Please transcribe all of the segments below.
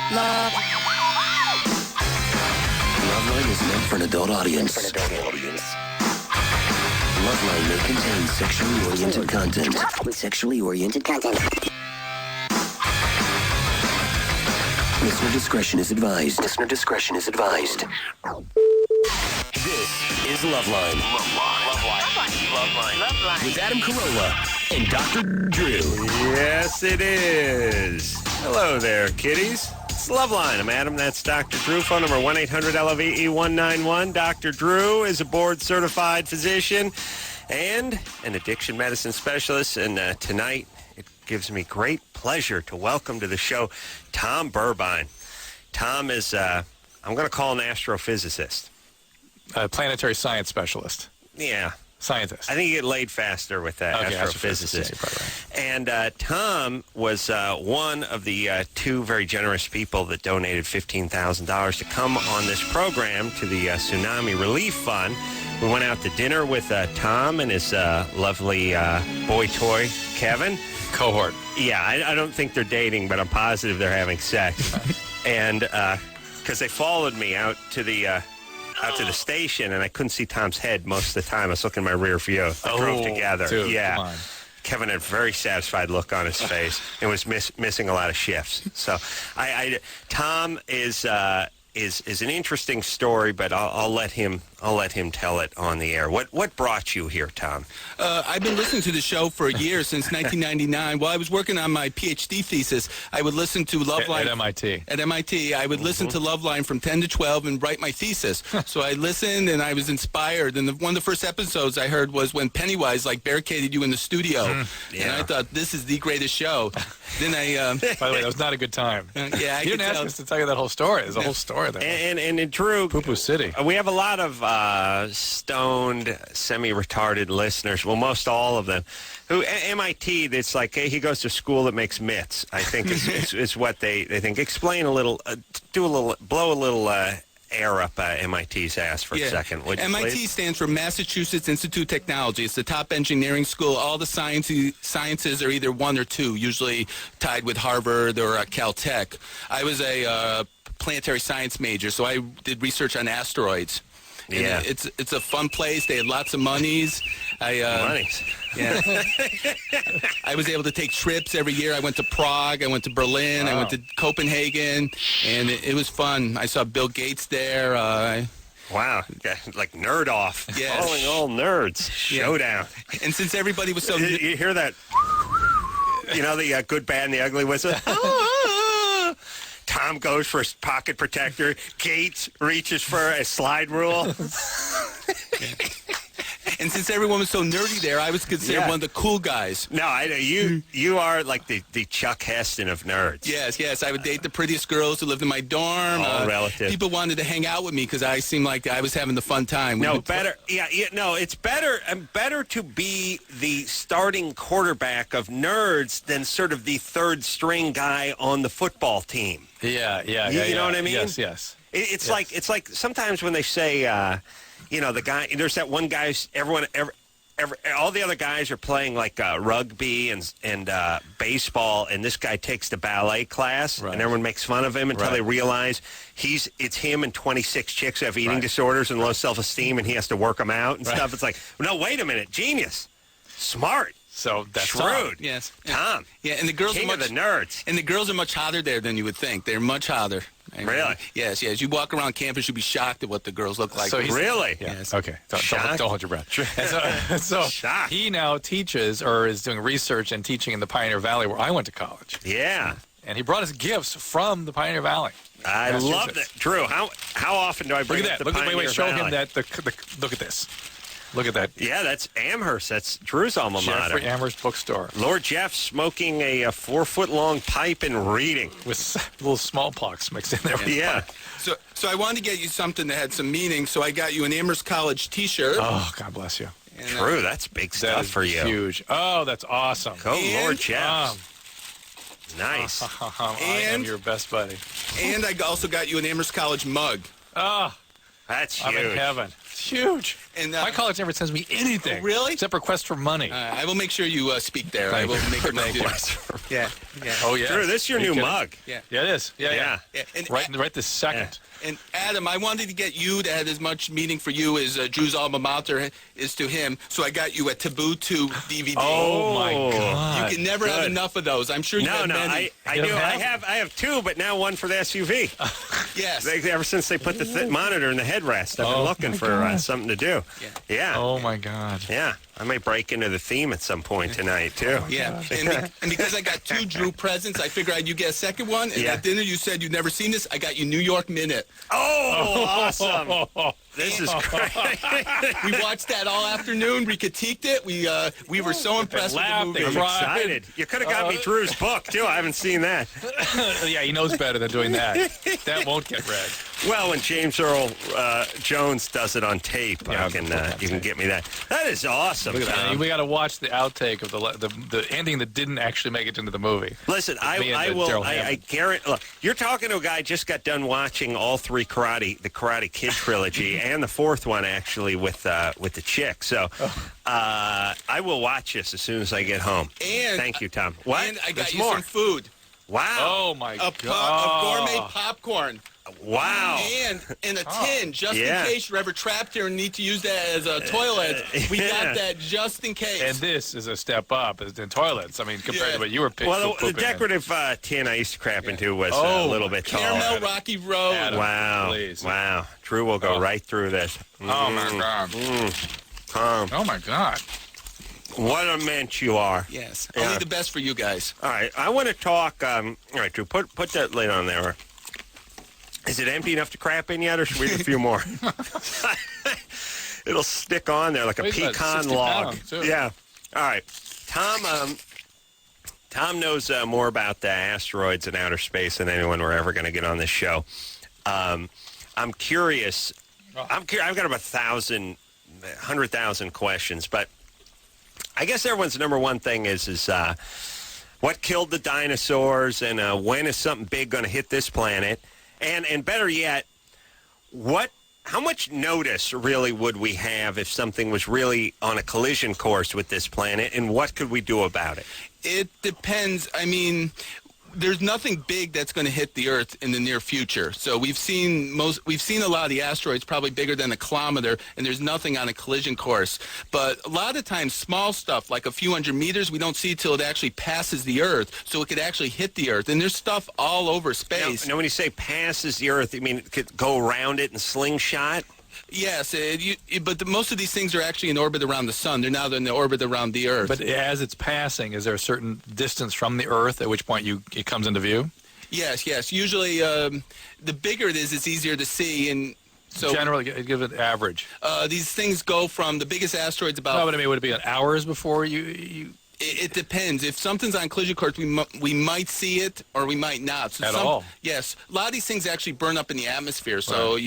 Loveline is meant for an adult audience. Loveline may contain sexually oriented content. Listener discretion is advised. This is Loveline. Loveline. With Adam Carolla and Dr. Drew. Yes, it is. Hello there, kiddies. It's Loveline. I'm Adam. That's Dr. Drew. Phone number 1-800-LOVE-191. Dr. Drew is a board-certified physician and an addiction medicine specialist. And tonight, it gives me great pleasure to welcome to the show Tom Burbine. Tom is, I'm going to call an astrophysicist. A planetary science specialist. Yeah. Scientist. I think you get laid faster with that, astrophysicist. Yeah, And Tom was one of the two very generous people that donated $15,000 to come on this program to the Tsunami Relief Fund. We went out to dinner with Tom and his lovely boy toy, Kevin. Cohort. Yeah, I don't think they're dating, but I'm positive they're having sex. And because they followed me out to the station, and I couldn't see Tom's head most of the time. I was looking in my rear view. I drove together. Dude, yeah. come on. Kevin had a very satisfied look on his face and was missing a lot of shifts. So, Tom is an interesting story, but I'll let him tell it on the air. What brought you here, Tom? I've been listening to the show for a year, since 1999. While I was working on my PhD thesis, I would listen to Loveline. At MIT. At MIT, I would listen to Loveline from 10 to 12 and write my thesis. So I listened, and I was inspired. And one of the first episodes I heard was when Pennywise, barricaded you in the studio. Yeah. And I thought, this is the greatest show. Then I... By the way, that was not a good time. Yeah, You didn't ask us to tell you that whole story. There's a whole story there. And Drew... Poo-poo City. We have a lot of stoned, semi-retarded listeners. Well, most all of them. Who MIT? It's like, hey, he goes to school that makes myths. I think is what they think. Explain a little, blow a little air up MIT's ass for a second. Would you MIT please? stands for Massachusetts Institute of Technology. It's the top engineering school. All the sciences are either one or two, usually tied with Harvard or Caltech. I was a planetary science major, so I did research on asteroids. Yeah, it's a fun place. They had lots of monies. Monies. Yeah. I was able to take trips every year. I went to Prague. I went to Berlin. Wow. I went to Copenhagen, and it was fun. I saw Bill Gates there. Wow, like nerd off. Yes. Calling all nerds. Showdown. And since everybody was so... You hear that? You know the good, bad, and the ugly whistle? Tom goes for a pocket protector. Gates reaches for a slide rule. And since everyone was so nerdy there, I was considered one of the cool guys. No, you are like the Chuck Heston of nerds. Yes. I would date the prettiest girls who lived in my dorm. All relative. People wanted to hang out with me because I seemed like I was having the fun time. No, better. No, it's better to be the starting quarterback of nerds than sort of the third string guy on the football team. Yeah. You know what I mean? Yes. It's like sometimes when they say, the guy. There's that one guy. All the other guys are playing like rugby and baseball, and this guy takes the ballet class, and everyone makes fun of him until they realize it's him and 26 chicks who have eating disorders and low self-esteem, and he has to work them out and stuff. It's like, no, wait a minute, genius, smart. So that's shrewd. Tom. Yes. Tom. Yeah, and the girls King are of the nerds. And the girls are much hotter there than you would think. They're much hotter. Really? Yes. You walk around campus, you'd be shocked at what the girls look like. So really? Yeah. Yes. Okay. Don't hold your breath. So Shocked. he now teaches or is doing research and teaching in the Pioneer Valley where I went to college. Yeah. And he brought us gifts from the Pioneer Valley. I love that. Drew, how often do I bring Look up at the that. Pioneer Wait. Show Valley? him that. Look at this. Look at that. Yeah, that's Amherst. That's Drew's alma mater. Jeffrey Amherst Bookstore. Lord Jeff smoking a 4-foot-long pipe and reading. With little smallpox mixed in there. Yeah. So I wanted to get you something that had some meaning, so I got you an Amherst College T-shirt. Oh, God bless you. And, Drew, that's big stuff That is for you. huge. Oh, that's awesome. Go Lord Jeff. Nice. I am your best buddy. And I also got you an Amherst College mug. Oh, That's I'm huge. in heaven. It's huge. And my college never sends me anything. Oh, really? Except requests for money. I will make sure you speak there. I will make a note. Yeah. Oh, yeah. Drew, this is your new mug. Yeah. Yeah, it is. Yeah. And Right this second. And Adam, I wanted to get you to have as much meaning for you as Drew's alma mater is to him, so I got you a Taboo 2 DVD. Oh, my God. You can never have enough of those. I'm sure you have many. I do. I have two, but now one for the SUV. Yes. Ever since they put the monitor in the headrest, I've been looking for something to do. Yeah. Oh, my God. Yeah. I might break into the theme at some point tonight, too. Yeah. And because I got 2 Drew presents, I figured you get a second one. And at dinner, you said you'd never seen this. I got you New York Minute. Oh, awesome. This is great. We watched that all afternoon. We critiqued it. We were so impressed with the movie. I'm excited. You could have got me Drew's book, too. I haven't seen that. Yeah, he knows better than doing that. That won't get read. Well, when James Earl Jones does it on tape, you can get me that. That is awesome. We got to watch the outtake of the ending that didn't actually make it into the movie. Listen, I guarantee. Look, you're talking to a guy just got done watching all 3 the Karate Kid trilogy, and the 4th one actually with the chick. So I will watch this as soon as I get home. And thank you, Tom. What? And I got you some food. Wow. Oh my God. A gourmet popcorn. Wow. And in a tin, just in case you're ever trapped here and need to use that as a toilet. We got that just in case. And this is a step up in toilets. I mean, compared to what you were picking. Well, the decorative tin I used to crap into was a little bit taller. Caramel Rocky Road. Adam, wow. Please. Wow. Drew will go right through this. Oh, my God. Oh, my God. What a mensch you are. Yes. Only the best for you guys. All right. I want to talk. All right, Drew, put that lid on there. Is it empty enough to crap in yet, or should we do a few more? It'll stick on there like a pecan log. Yeah. All right. Tom knows more about the asteroids and outer space than anyone we're ever going to get on this show. I'm curious. I've got about 100,000 questions, but I guess everyone's number one thing is what killed the dinosaurs, and when is something big going to hit this planet? And better yet, how much notice really would we have if something was really on a collision course with this planet, and what could we do about it? It depends. I mean, there's nothing big that's going to hit the Earth in the near future. So we've seen a lot of the asteroids probably bigger than a kilometer, and there's nothing on a collision course. But a lot of times, small stuff like a few hundred meters, we don't see till it actually passes the Earth, so it could actually hit the Earth. And there's stuff all over space. Now when you say passes the Earth, you mean it could go around it in slingshot? Yes, but most of these things are actually in orbit around the sun. They're now in the orbit around the Earth. But as it's passing, is there a certain distance from the Earth at which point it comes into view? Yes. Usually, the bigger it is, it's easier to see. And so generally, give it average. These things go from the biggest asteroids about. No, but I mean, would it be hours before you? It depends. If something's on collision course, we might see it or we might not. So all? Yes. A lot of these things actually burn up in the atmosphere. So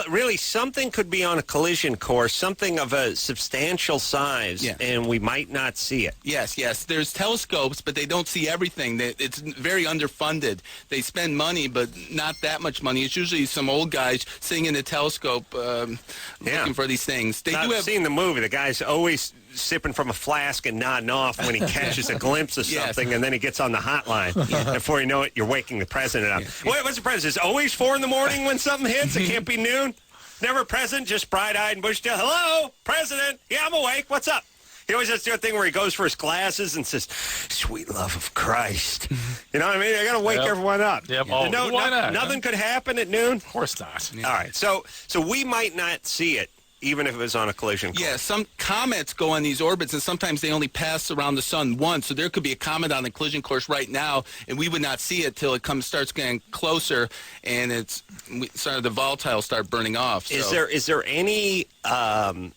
really, something could be on a collision course, something of a substantial size, and we might not see it. Yes. There's telescopes, but they don't see everything. It's very underfunded. They spend money, but not that much money. It's usually some old guys sitting in a telescope looking for these things. I've seen the movie. The guy's always sipping from a flask and nodding off when he catches a glimpse of something, and then he gets on the hotline. Before you know it, you're waking the president up. What's the president? It's always 4 in the morning when something hits? It can't be noon? Never present, just bright-eyed and bushy-tailed. Hello, president? Yeah, I'm awake. What's up? He always has to do a thing where he goes for his glasses and says, "Sweet love of Christ." You know what I mean? I got to wake everyone up. Yep. Oh, why not? Nothing could happen at noon? Of course not. All right, so we might not see it, even if it was on a collision course. Yeah, some comets go on these orbits, and sometimes they only pass around the sun once. So there could be a comet on a collision course right now, and we would not see it till it starts getting closer, and the volatiles start burning off. So. Is there any plan?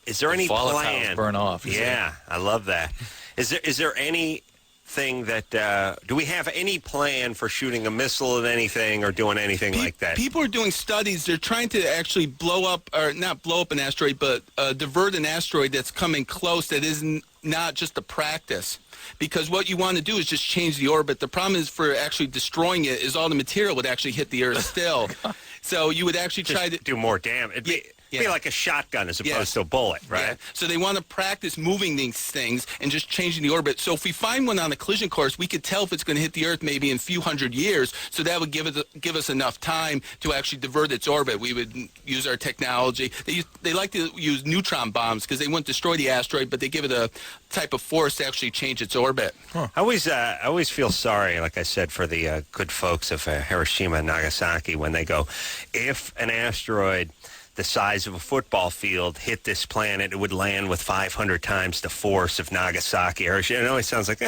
Volatiles burn off. Yeah, I love that. Is there anything that do we have any plan for shooting a missile at anything or doing anything like that? People are doing studies. They're trying to actually blow up, or not blow up an asteroid, but divert an asteroid that's coming close that is not just a practice. Because what you want to do is just change the orbit. The problem is for actually destroying it is all the material would actually hit the Earth still. So you would actually Just try to do more damage. It'd be like a shotgun as opposed to a bullet, right? Yeah. So they want to practice moving these things and just changing the orbit. So if we find one on a collision course, we could tell if it's going to hit the Earth maybe in a few hundred years. So that would give us enough time to actually divert its orbit. We would use our technology. They like to use neutron bombs because they wouldn't destroy the asteroid, but they give it a type of force to actually change its orbit. Huh. I always feel sorry, like I said, for the good folks of Hiroshima and Nagasaki when they go, if an asteroid the size of a football field hit this planet, it would land with 500 times the force of Nagasaki. It always sounds like,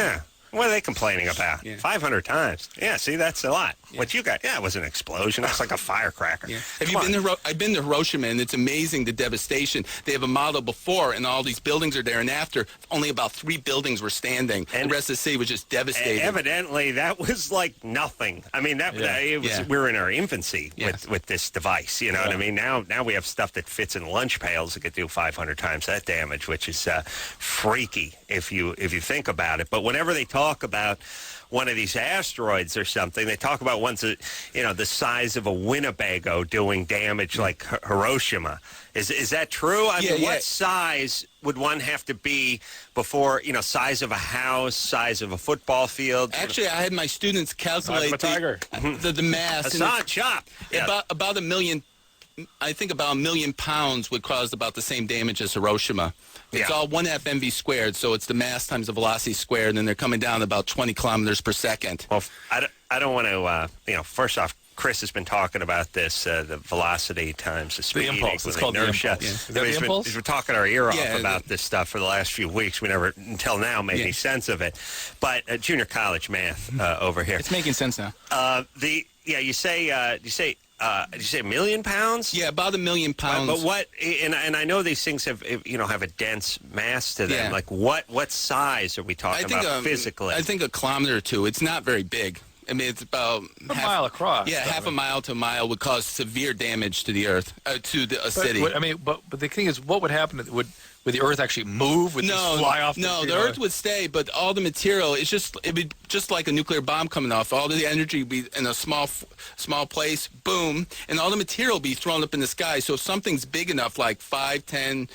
what are they complaining about? 500 times. Yeah, see, that's a lot. What you got? Yeah, it was an explosion. It's like a firecracker. Yeah. Have you been to I've been to Hiroshima, and it's amazing the devastation. They have a model before, and all these buildings are there, and after, only about 3 buildings were standing. And the rest of the city was just devastated. Evidently, that was like nothing. I mean, we're in our infancy with this device. You know what I mean? Now we have stuff that fits in lunch pails that could do 500 times that damage, which is freaky if you think about it. But whenever they talk about one of these asteroids or something, they talk about ones that, the size of a Winnebago doing damage like Hiroshima. Is that true? I mean, what size would one have to be before, size of a house, size of a football field? Actually, I had my students calculate the mass. Assad chop. Yeah. About 1 million. I think about 1 million pounds would cause about the same damage as Hiroshima. It's all 1/2 mv squared, so it's the mass times the velocity squared, and then they're coming down about 20 kilometers per second. Well, I don't want to, first off, Chris has been talking about this, the velocity times the speed. The impulse. It's called inertia. the impulse. Is that the impulse? He's been talking our ear off about this stuff for the last few weeks. We never, until now, made any sense of it. But junior college math over here. It's making sense now. You say 1 million pounds? Yeah, about 1 million pounds. But what? And I know these things have a dense mass to them. Yeah. Like what size are we talking about physically? I think a kilometer or 2. It's not very big. I mean, it's about a mile across. Yeah, half a mile to a mile would cause severe damage to the Earth, to a city. But the thing is, what would happen? Would the Earth actually move? Would it fly off? No, the Earth would stay, but all the material, it'd be just like a nuclear bomb coming off. All the energy would be in a small place, boom, and all the material would be thrown up in the sky. So if something's big enough, like 5, 10,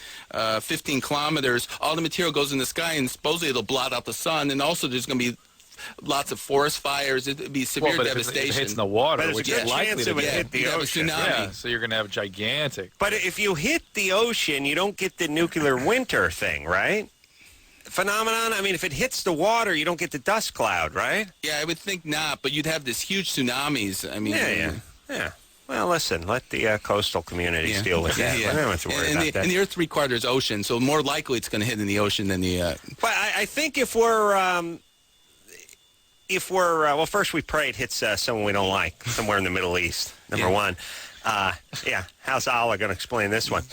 15 kilometers, all the material goes in the sky, and supposedly it'll blot out the sun, and also there's going to be lots of forest fires. It'd be severe devastation. If it hits in the water, which is likely to hit the ocean. Yeah, so you're going to have gigantic. But if you hit the ocean, you don't get the nuclear winter thing, right? Phenomenon? I mean, if it hits the water, you don't get the dust cloud, right? Yeah, I would think not, but you'd have this huge tsunamis. I mean, yeah. Well, listen, let the coastal communities deal with that. I don't have to worry about that. And the Earth's 3/4 ocean, so more likely it's going to hit in the ocean than the... But I think if we're well, first we pray it hits someone we don't like, somewhere in the Middle East, number one. How's Allah going to explain this one?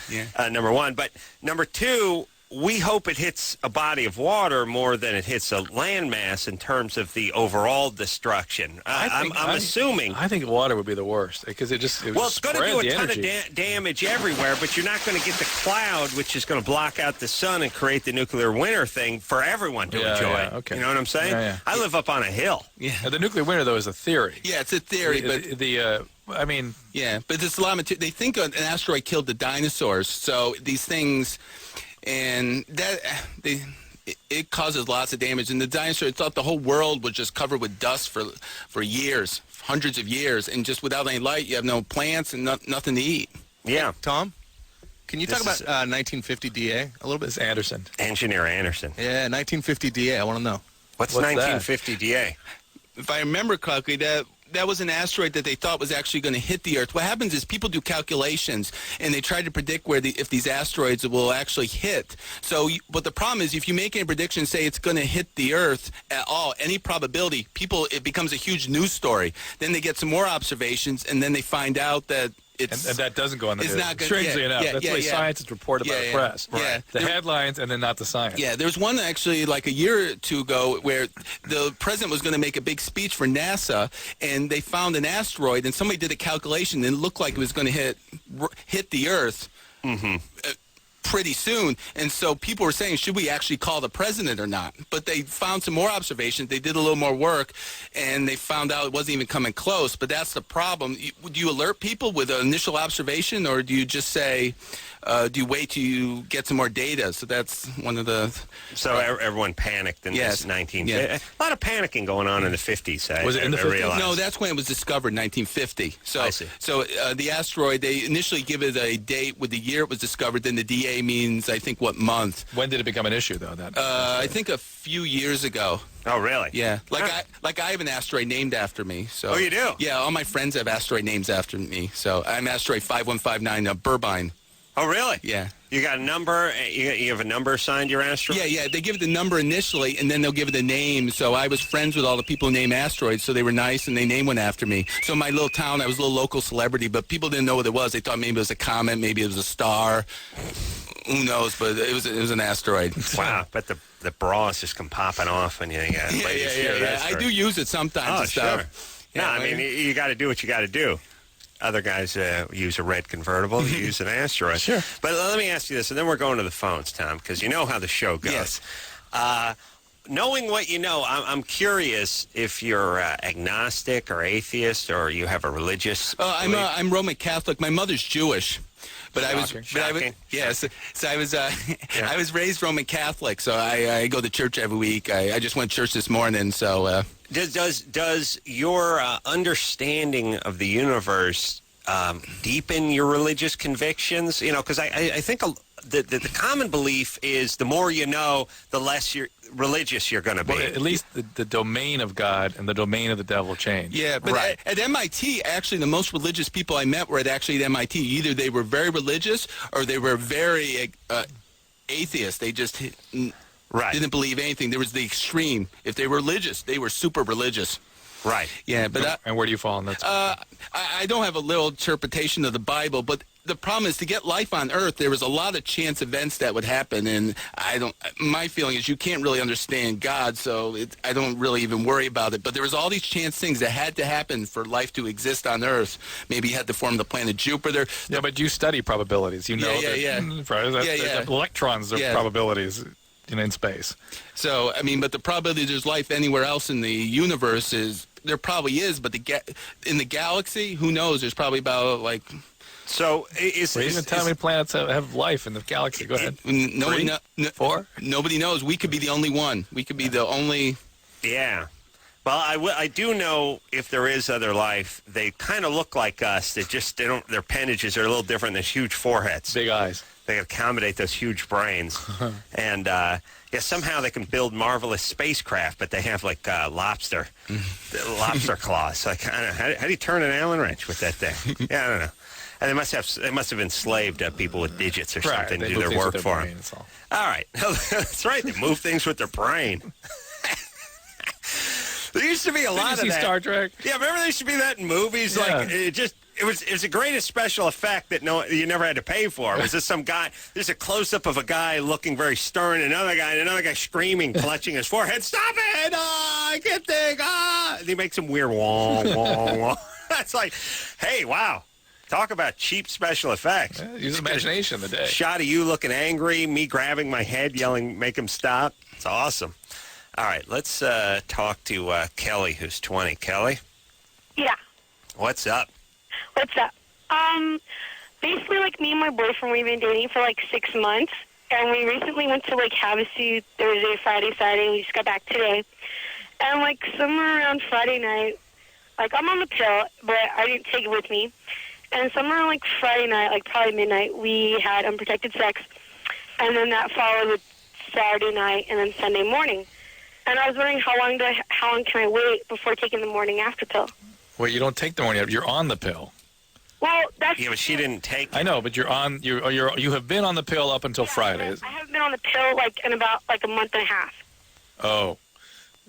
Number one. But number two, we hope it hits a body of water more than it hits a landmass in terms of the overall destruction. I'm assuming. I think water would be the worst because it's going to do a ton of damage everywhere, but you're not going to get the cloud, which is going to block out the sun and create the nuclear winter thing for everyone to enjoy. Yeah, okay. You know what I'm saying? Yeah. I live up on a hill. Yeah. The nuclear winter, though, is a theory. Yeah, it's a theory, but but there's a lot of material. They think an asteroid killed the dinosaurs, so these things. And it causes lots of damage. And the dinosaurs thought the whole world was just covered with dust for years, hundreds of years. And just without any light, you have no plants and nothing to eat. Yeah. Tom, can you talk about 1950 DA a little bit? It's Anderson. Engineer Anderson. Yeah, 1950 DA. I want to know. What's 1950 DA? If I remember correctly, that was an asteroid that they thought was actually going to hit the Earth. What happens is people do calculations, and they try to predict if these asteroids will actually hit. But the problem is, if you make any prediction, say it's going to hit the Earth at all, any probability, it becomes a huge news story. Then they get some more observations, and then they find out that and that doesn't go on the news. Strangely enough. That's the way science is reported by the press. Yeah. The headlines and then not the science. Yeah, there's one actually like a year or two ago where the president was going to make a big speech for NASA, and they found an asteroid, and somebody did a calculation, and it looked like it was going to hit the Earth. pretty soon. And so people were saying, should we actually call the president or not? But they found some more observations. They did a little more work, and they found out it wasn't even coming close. But that's the problem. Do you alert people with an initial observation, or do you just say, do you wait till you get some more data? So that's one of the... So everyone panicked in this 1950s. Yeah. A lot of panicking going on in the 50s. Was it in the 50s? Realized. No, that's when it was discovered, 1950. So, I see. So the asteroid, they initially give it a date with the year it was discovered. Then the DA means, I think, what month. When did it become an issue, though? I think a few years ago. Oh, really? Yeah. Like I have an asteroid named after me. So. Oh, you do? Yeah, all my friends have asteroid names after me. So I'm asteroid 5159 Burbine. Oh, really? Yeah. You got a number? You have a number assigned your asteroid? Yeah. They give it the number initially, and then they'll give it a name. So I was friends with all the people who named asteroids, so they were nice, and they named one after me. So in my little town, I was a little local celebrity, but people didn't know what it was. They thought maybe it was a comet, maybe it was a star. Who knows? But it was an asteroid. Wow. But the bras just come popping off, and Yeah. I do use it sometimes Oh, and stuff. Sure. Yeah, I mean, you got to do what you got to do. Other guys use a red convertible. You use an asteroid. Sure. But let me ask you this, and then we're going to the phones, Tom, because you know how the show goes. Yes. Knowing what you know, I'm curious if you're agnostic or atheist, or you have a religious. I'm Roman Catholic. My mother's Jewish. But Shocking. Yes. So I was I was raised Roman Catholic, so I go to church every week. I just went to church this morning, so Does your understanding of the universe deepen your religious convictions? You know, because I think the common belief is the more you know, the less religious you're going to be. Well, at least the domain of God and the domain of the devil change. Yeah, but Right. at MIT, actually, the most religious people I met were at MIT. Either they were very religious or they were very atheist. They just didn't believe anything. There was the extreme. If they were religious, they were super religious. Right. Yeah, but And where do you fall in that? I don't have a little interpretation of the Bible, but the problem is to get life on Earth, there was a lot of chance events that would happen, and my feeling is you can't really understand God, so I don't really even worry about it. But there was all these chance things that had to happen for life to exist on Earth. Maybe you had to form the planet Jupiter. Yeah, but you study probabilities. You know that electrons are probabilities in space. So, I mean, but the probability there's life anywhere else in the universe is, there probably is, but in the galaxy, who knows? There's probably about, like... So, even tell how many planets have life in the galaxy. Go ahead. Four? Nobody knows. We could be the only one. We could be the only... Yeah. Well, I do know if there is other life, they kind of look like us. Their appendages are a little different than huge foreheads. Big eyes. They accommodate those huge brains. And, somehow they can build marvelous spacecraft, but they have, like, lobster claws. Like, I don't know, how do you turn an Allen wrench with that thing? Yeah, I don't know. And they must have enslaved people with digits or something to do their work for them. All right. That's right. They move things with their brain. There used to be a lot of that. Star Trek? Yeah, remember there used to be that in movies? Yeah. Like, it was the greatest special effect that you never had to pay for. It was just some guy, there's a close-up of a guy looking very stern, and another guy screaming, clutching his forehead, "Stop it! Oh, I can't think! Ah!" And he makes some weird wah, wah, wah. That's like, hey, wow. Talk about cheap special effects. Yeah, use imagination the day. Shot of you looking angry, me grabbing my head, yelling, "Make him stop." It's awesome. All right, let's talk to Kelly, who's 20. Kelly? Yeah. What's up? What's up? Basically, like, me and my boyfriend, we've been dating for, like, 6 months, and we recently went to, like, Havasu Thursday, Friday, Saturday, and we just got back today. And, like, somewhere around Friday night, like, I'm on the pill, but I didn't take it with me. And somewhere on, like, Friday night, like, probably midnight, we had unprotected sex, and then that followed with Saturday night and then Sunday morning. And I was wondering how long can I wait before taking the morning after pill? Well, you don't take the morning. You're on the pill. Well, that's... Yeah, but she didn't take it. I know, but you have been on the pill up until Friday. I haven't been on the pill, like, in about, like, a month and a half. Oh.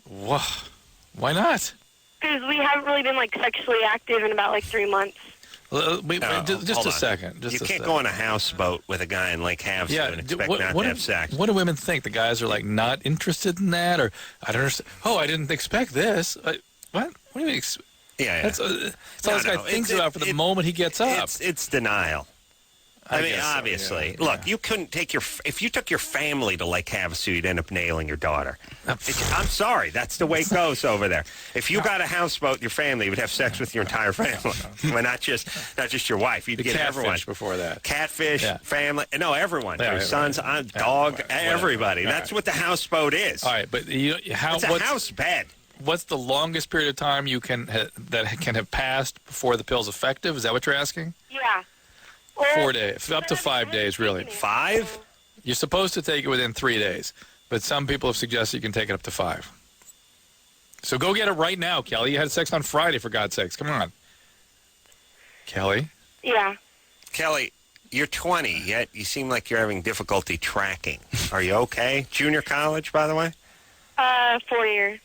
Why not? Because we haven't really been, like, sexually active in about, like, 3 months. Just a second. You can't go on a houseboat with a guy in Lake Havasu and expect not to have sex. What do women think? The guys are, like, not interested in that? Or, I don't understand. Oh, I didn't expect this. What? What do you mean? Yeah. That's all this guy thinks about for the moment he gets up. It's denial. I mean, guess so, obviously. yeah. Look, you couldn't take if you took your family to Lake Havasu, you'd end up nailing your daughter. I'm sorry. That's the way it goes over there. If you got a houseboat, your family would have sex with your entire family. Well, not just your wife. You'd The get catfish everyone. before that. Catfish, Yeah. family. No, everyone. Yeah, Your yeah, sons, dog, everybody. All That's right. what the houseboat is. All right, but It's a house bed. what's the longest period of time you can that can have passed before the pill's effective? Is that what you're asking? Yeah. 4 days, up to 5 days, really. 5? You're supposed to take it within 3 days, but some people have suggested you can take it up to 5. So go get it right now, Kelly. You had sex on Friday, for God's sakes. Come on. Kelly? Yeah. Kelly, you're 20, yet you seem like you're having difficulty tracking. Are you okay? Junior college, by the way? 4 years.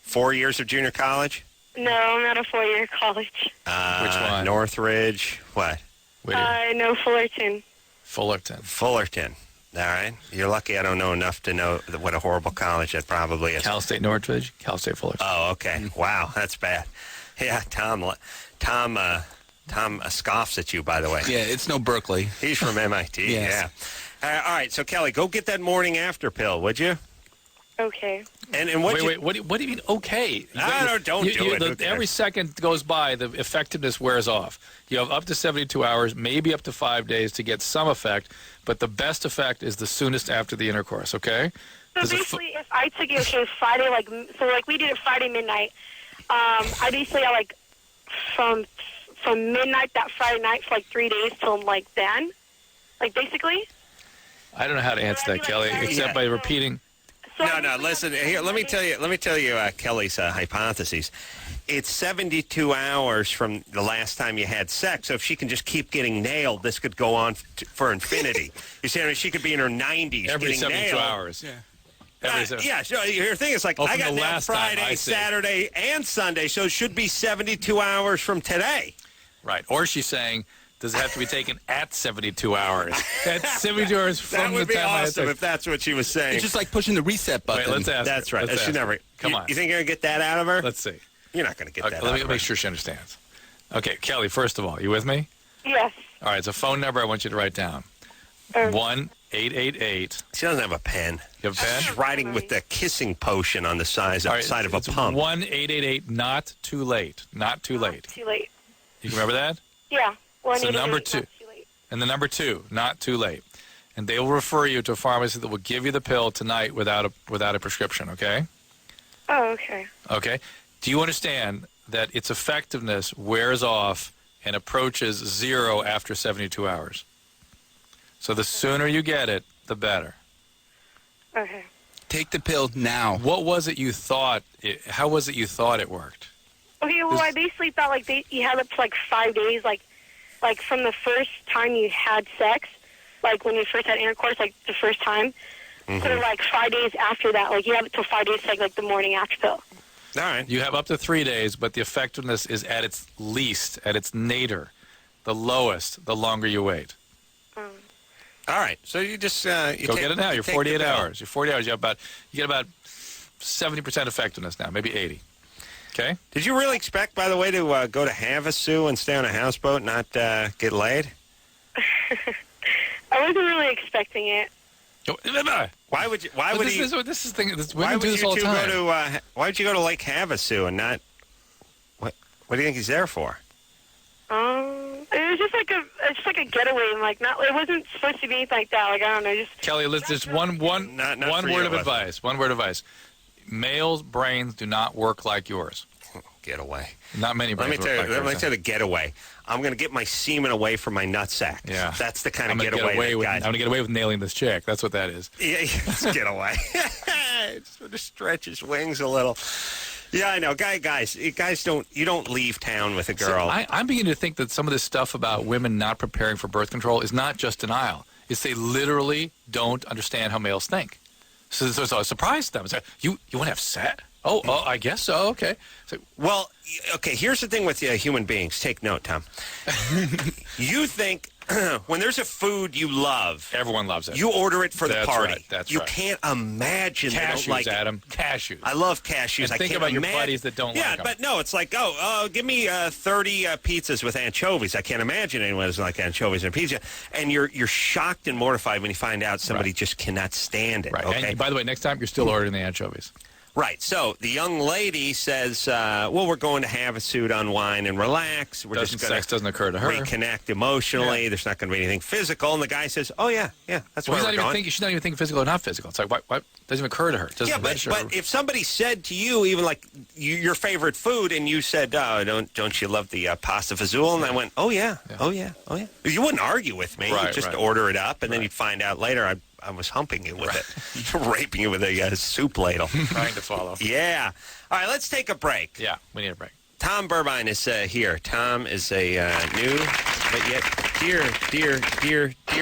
4 years of junior college? No, I'm at a 4-year college. Which one? Northridge. What? Whittier. No, Fullerton. Fullerton. Fullerton. All right. You're lucky I don't know enough to know what a horrible college that probably is. Cal State Northridge, Cal State Fullerton. Oh, okay. Wow, that's bad. Yeah, Tom scoffs at you, by the way. Yeah, it's no Berkeley. He's from MIT. Yes. Yeah. All right, so Kelly, go get that morning after pill, would you? Okay. And what? Wait, what do you mean, okay? Don't do it. Who cares? Every second goes by, the effectiveness wears off. You have up to 72 hours, maybe up to 5 days to get some effect, but the best effect is the soonest after the intercourse, okay? So basically, if I took it, Friday, we did it Friday midnight. I basically got, from midnight that Friday night for, 3 days till, then. Basically. I don't know how to answer that, Kelly, except by repeating. No. Listen, here. Let me tell you, Kelly's hypotheses. It's 72 hours from the last time you had sex. So if she can just keep getting nailed, this could go on for infinity. You see, she could be in her 90s Every getting 72 nailed. hours. Yeah. So your thing is I from got the nailed last time, I Friday, see. Saturday, and Sunday, so it should be 72 hours from today. Right. Or she's saying, does it have to be taken at 72 hours? At 72 hours from That would the be time I had awesome sex. if that's what she was saying. It's just like pushing the reset button. Wait, let's ask That's her. right. Let's She ask never. her. Come on. You think you're gonna get that out of her? Let's see. You're not gonna get Okay, that. let out me of her. make sure she understands. Okay, Kelly, first of all, you with me? Yes. All right, it's a phone number I want you to write down. 1-888. She doesn't have a pen. You have a pen? She's writing with the kissing potion on the side All right, of a it's pump. 1-888, not too late. Not too late. Too late. You remember that? Yeah. So number 188, two. not too late. And the number 2, not too late. And they will refer you to a pharmacy that will give you the pill tonight without a prescription, okay? Oh, okay. Okay. Do you understand that its effectiveness wears off and approaches 0 after 72 hours? So the sooner you get it, the better. Okay. Take the pill now. What was it you thought? How was it you thought it worked? Okay, well, I basically thought, you had up to, 5 days, from the first time you had sex, when you first had intercourse, the first time. Mm-hmm. So, 5 days after that, you have it till 5 days to take, the morning after pill. All right. You have up to 3 days, but the effectiveness is at its least, at its nadir, the lowest, the longer you wait. All right. So you just Go get it now. You're take 48 the pill. hours. You're 40 hours. You get about 70% effectiveness now, maybe 80. Okay. Did you really expect, by the way, to go to Havasu and stay on a houseboat, not get laid? I wasn't really expecting it. Why would you? Why would he? This is thing. Why Women would do this you all the two time. go to? Why would you go to Lake Havasu and not? What do you think he's there for? It was just like a getaway, and it wasn't supposed to be anything like that. I don't know, just. Kelly, let's just one Not for word you, of advice. One word of advice. Males' brains do not work like yours. Get away. Not many Let me brains tell you. work like Let me yours. tell you the getaway. I'm going to get my semen away from my nutsack. Yeah. That's the kind I'm of gonna getaway. get away with. that I'm guys. gonna get away with nailing this chick. That's what that is. Yeah, let's get away. Sort of stretch his wings a little. Yeah, I know. Guys don't leave town with a girl. See, I'm beginning to think that some of this stuff about women not preparing for birth control is not just denial. It's they literally don't understand how males think. So I surprised them. It's like, you want to have sex? Oh, I guess so. Okay. So, Well, okay, here's the thing with human beings. Take note, Tom. You think when there's a food you love, Everyone loves it. you order it for the That's party. right, that's you right. can't imagine they Cashews, don't like it. Adam. Cashews. I love cashews. And I think can't about your imagine. buddies that don't yeah, like 'em. but no, it's like, give me 30 pizzas with anchovies. I can't imagine anyone who's like anchovies and pizza. And you're shocked and mortified when you find out somebody just cannot stand it. Right. Okay. And by the way, next time you're still ordering the anchovies. Right. So the young lady says, well, we're going to have a suit, unwind, and relax. We're just going Sex doesn't occur to her. reconnect emotionally. Yeah. There's not going to be anything physical. And the guy says, oh, yeah, that's Well, where we're going. she's not even thinking physical or not physical. It's like, what? Doesn't even occur to her. It doesn't Yeah, register. but if somebody said to you, even like your favorite food, and you said, "Oh, don't you love the pasta fazool?" And I went, "Oh yeah, oh yeah, oh yeah." You wouldn't argue with me. Right, You'd just right. order it up, and then you'd find out later I was humping you with it, raping you with a soup ladle. Trying to follow. Yeah. All right, let's take a break. Yeah, we need a break. Tom Burbine is here. Tom is a new, but yet dear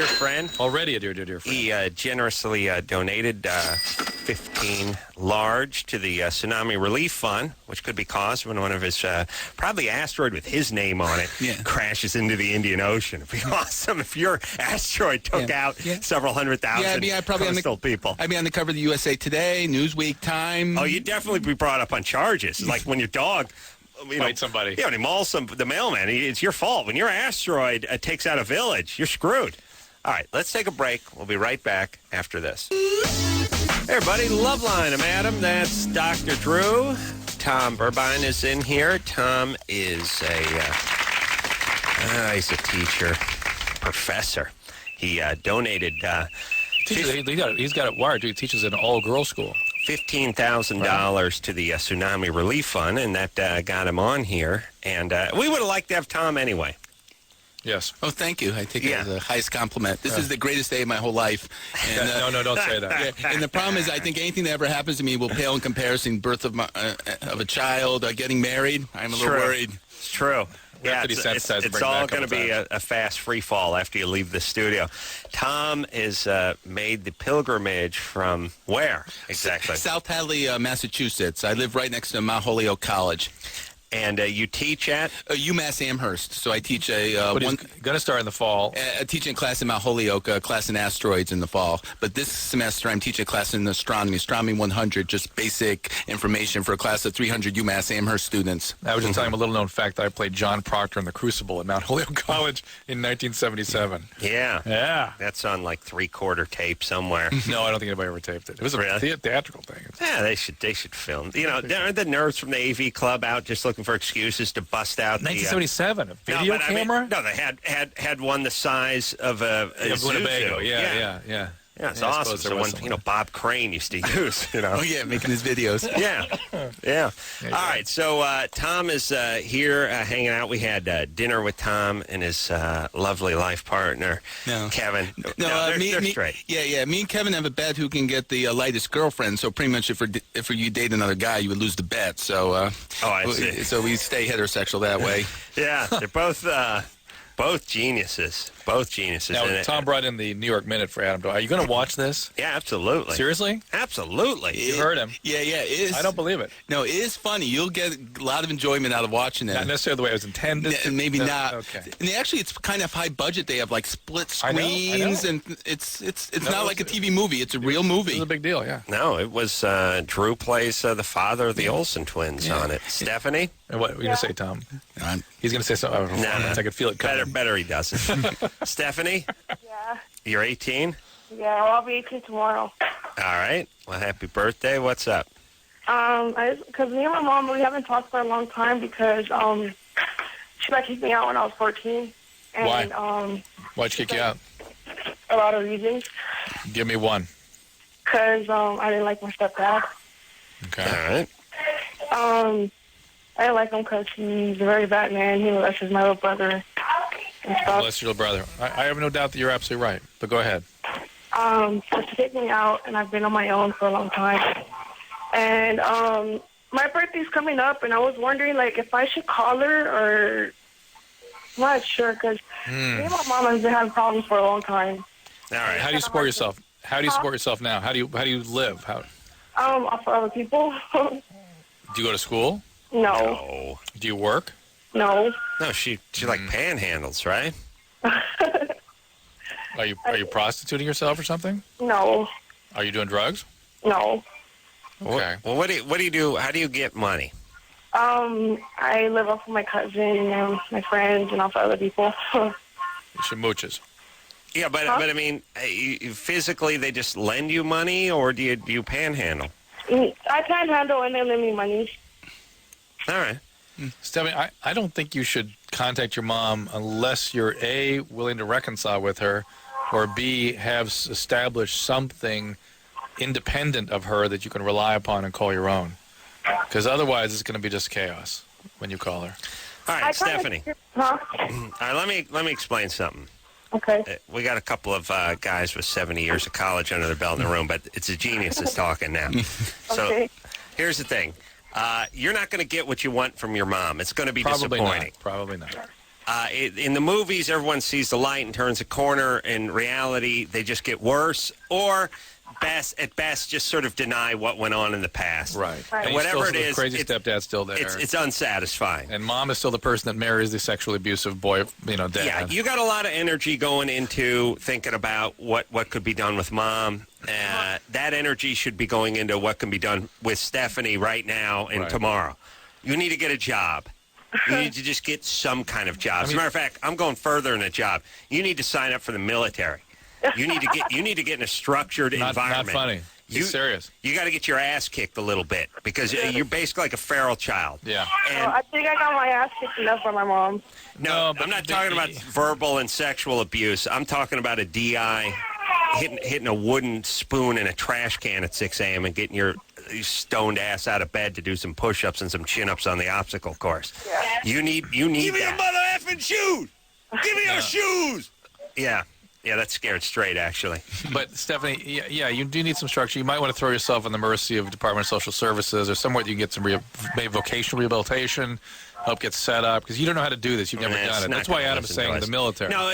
friend. Already a dear friend. He generously donated 15 large to the Tsunami Relief Fund, which could be caused when one of his, probably asteroid with his name on it, crashes into the Indian Ocean. It'd be awesome if your asteroid took out several hundred thousand coastal people. I'd be on the cover of the USA Today, Newsweek, Time. Oh, you'd definitely be brought up on charges. Like when your dog... Fight somebody. Yeah, when he mauls the mailman, it's your fault. When your asteroid takes out a village, you're screwed. All right, let's take a break. We'll be right back after this. Hey, everybody, Loveline. I'm Adam. That's Dr. Drew. Tom Burbine is in here. Tom is he's a teacher, professor. He donated... He's got it wired. He teaches in an all-girls school. $15,000 to the Tsunami Relief Fund, and that got him on here. And we would have liked to have Tom anyway. Yes. Oh, thank you. I take it as the highest compliment. This is the greatest day of my whole life. And, no, don't say that. Yeah, and the problem is, I think anything that ever happens to me will pale in comparison. Birth of a child, getting married. I'm a little worried. It's true. Yeah, it's all going to be a fast free fall after you leave the studio. Tom is made the pilgrimage from where exactly? South Hadley, Massachusetts. I live right next to Mount Holyoke College. And you teach at? UMass Amherst. So I teach but he's going to start in the fall. A teaching class in Mount Holyoke, a class in asteroids in the fall. But this semester I'm teaching a class in Astronomy 100, just basic information for a class of 300 UMass Amherst students. I was just telling him a little-known fact that I played John Proctor in The Crucible at Mount Holyoke College in 1977. Yeah. Yeah. That's on like 3/4 tape somewhere. No, I don't think anybody ever taped it. It was a theatrical thing. Yeah, they should film. You know, aren't the nerds from the AV Club out just looking for excuses to bust out 1977, a video camera? No, they had one the size of a Winnebago. Zuzu. Yeah. Yeah, it's awesome. So one, Bob Oh, used to use, Oh, yeah, making his videos. Yeah. All right, so Tom is here hanging out. We had dinner with Tom and his lovely life partner, Kevin. They're straight. Yeah. Me and Kevin have a bet who can get the lightest girlfriend. So pretty much if you date another guy, you would lose the bet. So I see. So we stay heterosexual that way. Yeah, they're both geniuses. Both geniuses. Now, Tom brought in the New York Minute for Adam. Are you going to watch this? Yeah, absolutely. Seriously? Absolutely. You heard him. Yeah. It is. I don't believe it. No, it is funny. You'll get a lot of enjoyment out of watching it. Not necessarily the way it was intended. Maybe not. Okay. And actually, it's kind of high budget. They have like split I screens, know. and it's not like a TV movie. It's a real movie. It's a big deal, yeah. No, it was Drew plays the father of the Olsen twins on it. Stephanie? And what were you going to say, Tom? He's going to say something. No. I could feel it coming. Better he doesn't. Stephanie? Yeah. You're 18? Yeah, well, I'll be 18 tomorrow. All right. Well, happy birthday. What's up? Because me and my mom, we haven't talked for a long time because she got kicked me out when I was 14. And, Why? Why'd she kick you out? A lot of reasons. Give me one. Because I didn't like my stepdad. Okay. All right. I didn't like him because he's a very bad man. He molested my little brother and stuff. Bless your little brother. I have no doubt that you're absolutely right, but go ahead. So she kicked me out, and I've been on my own for a long time. And my birthday's coming up, and I was wondering, like, if I should call her or... I'm not sure, because me and my mom has been having problems for a long time. All right. How do you support yourself? How do you support yourself now? How do you live? Off of other people. Do you go to school? No. Do you work? No. No, she like panhandles, right? Are you prostituting yourself or something? No. Are you doing drugs? No. Okay. Well, what do you do? How do you get money? I live off of my cousin and my friends and also other people. She mooches. Yeah, but I mean, physically, they just lend you money, or do you panhandle? I panhandle and they lend me money. All right. Stephanie, I don't think you should contact your mom unless you're A, willing to reconcile with her, or B, have established something independent of her that you can rely upon and call your own. Because otherwise, it's going to be just chaos when you call her. All right, Stephanie. Huh? All right, let me explain something. Okay. We got a couple of guys with 70 years of college under their belt in the room, but it's a genius that's talking now. So Okay. here's the thing. You're not going to get what you want from your mom. It's going to be disappointing. Probably not. In the movies, everyone sees the light and turns a corner. In reality, they just get worse, or at best, just sort of deny what went on in the past. Right. And whatever it is, crazy stepdad's still there. It's unsatisfying. And mom is still the person that marries the sexually abusive boy, dad. Yeah, you got a lot of energy going into thinking about what could be done with mom. That energy should be going into what can be done with Stephanie right now and tomorrow. You need to get a job. You need to just get some kind of job. As a matter of fact, I'm going further in a job. You need to sign up for the military. You need to get in a structured environment. Not funny. You're serious. You got to get your ass kicked a little bit because you're basically like a feral child. Yeah. And I think I got my ass kicked enough by my mom. no, I'm not talking about verbal and sexual abuse. I'm talking about a DI, hitting a wooden spoon in a trash can at 6 a.m. and getting your stoned ass out of bed to do some push-ups and some chin-ups on the obstacle course. Yeah. You need Give me your mother effing shoes! Give me your shoes! Yeah. Yeah, that's scared straight, actually. But, Stephanie, you do need some structure. You might want to throw yourself on the mercy of Department of Social Services or somewhere that you can get some maybe vocational rehabilitation, help get set up, because you don't know how to do this. You've never done it. That's why Adam's saying the military. No,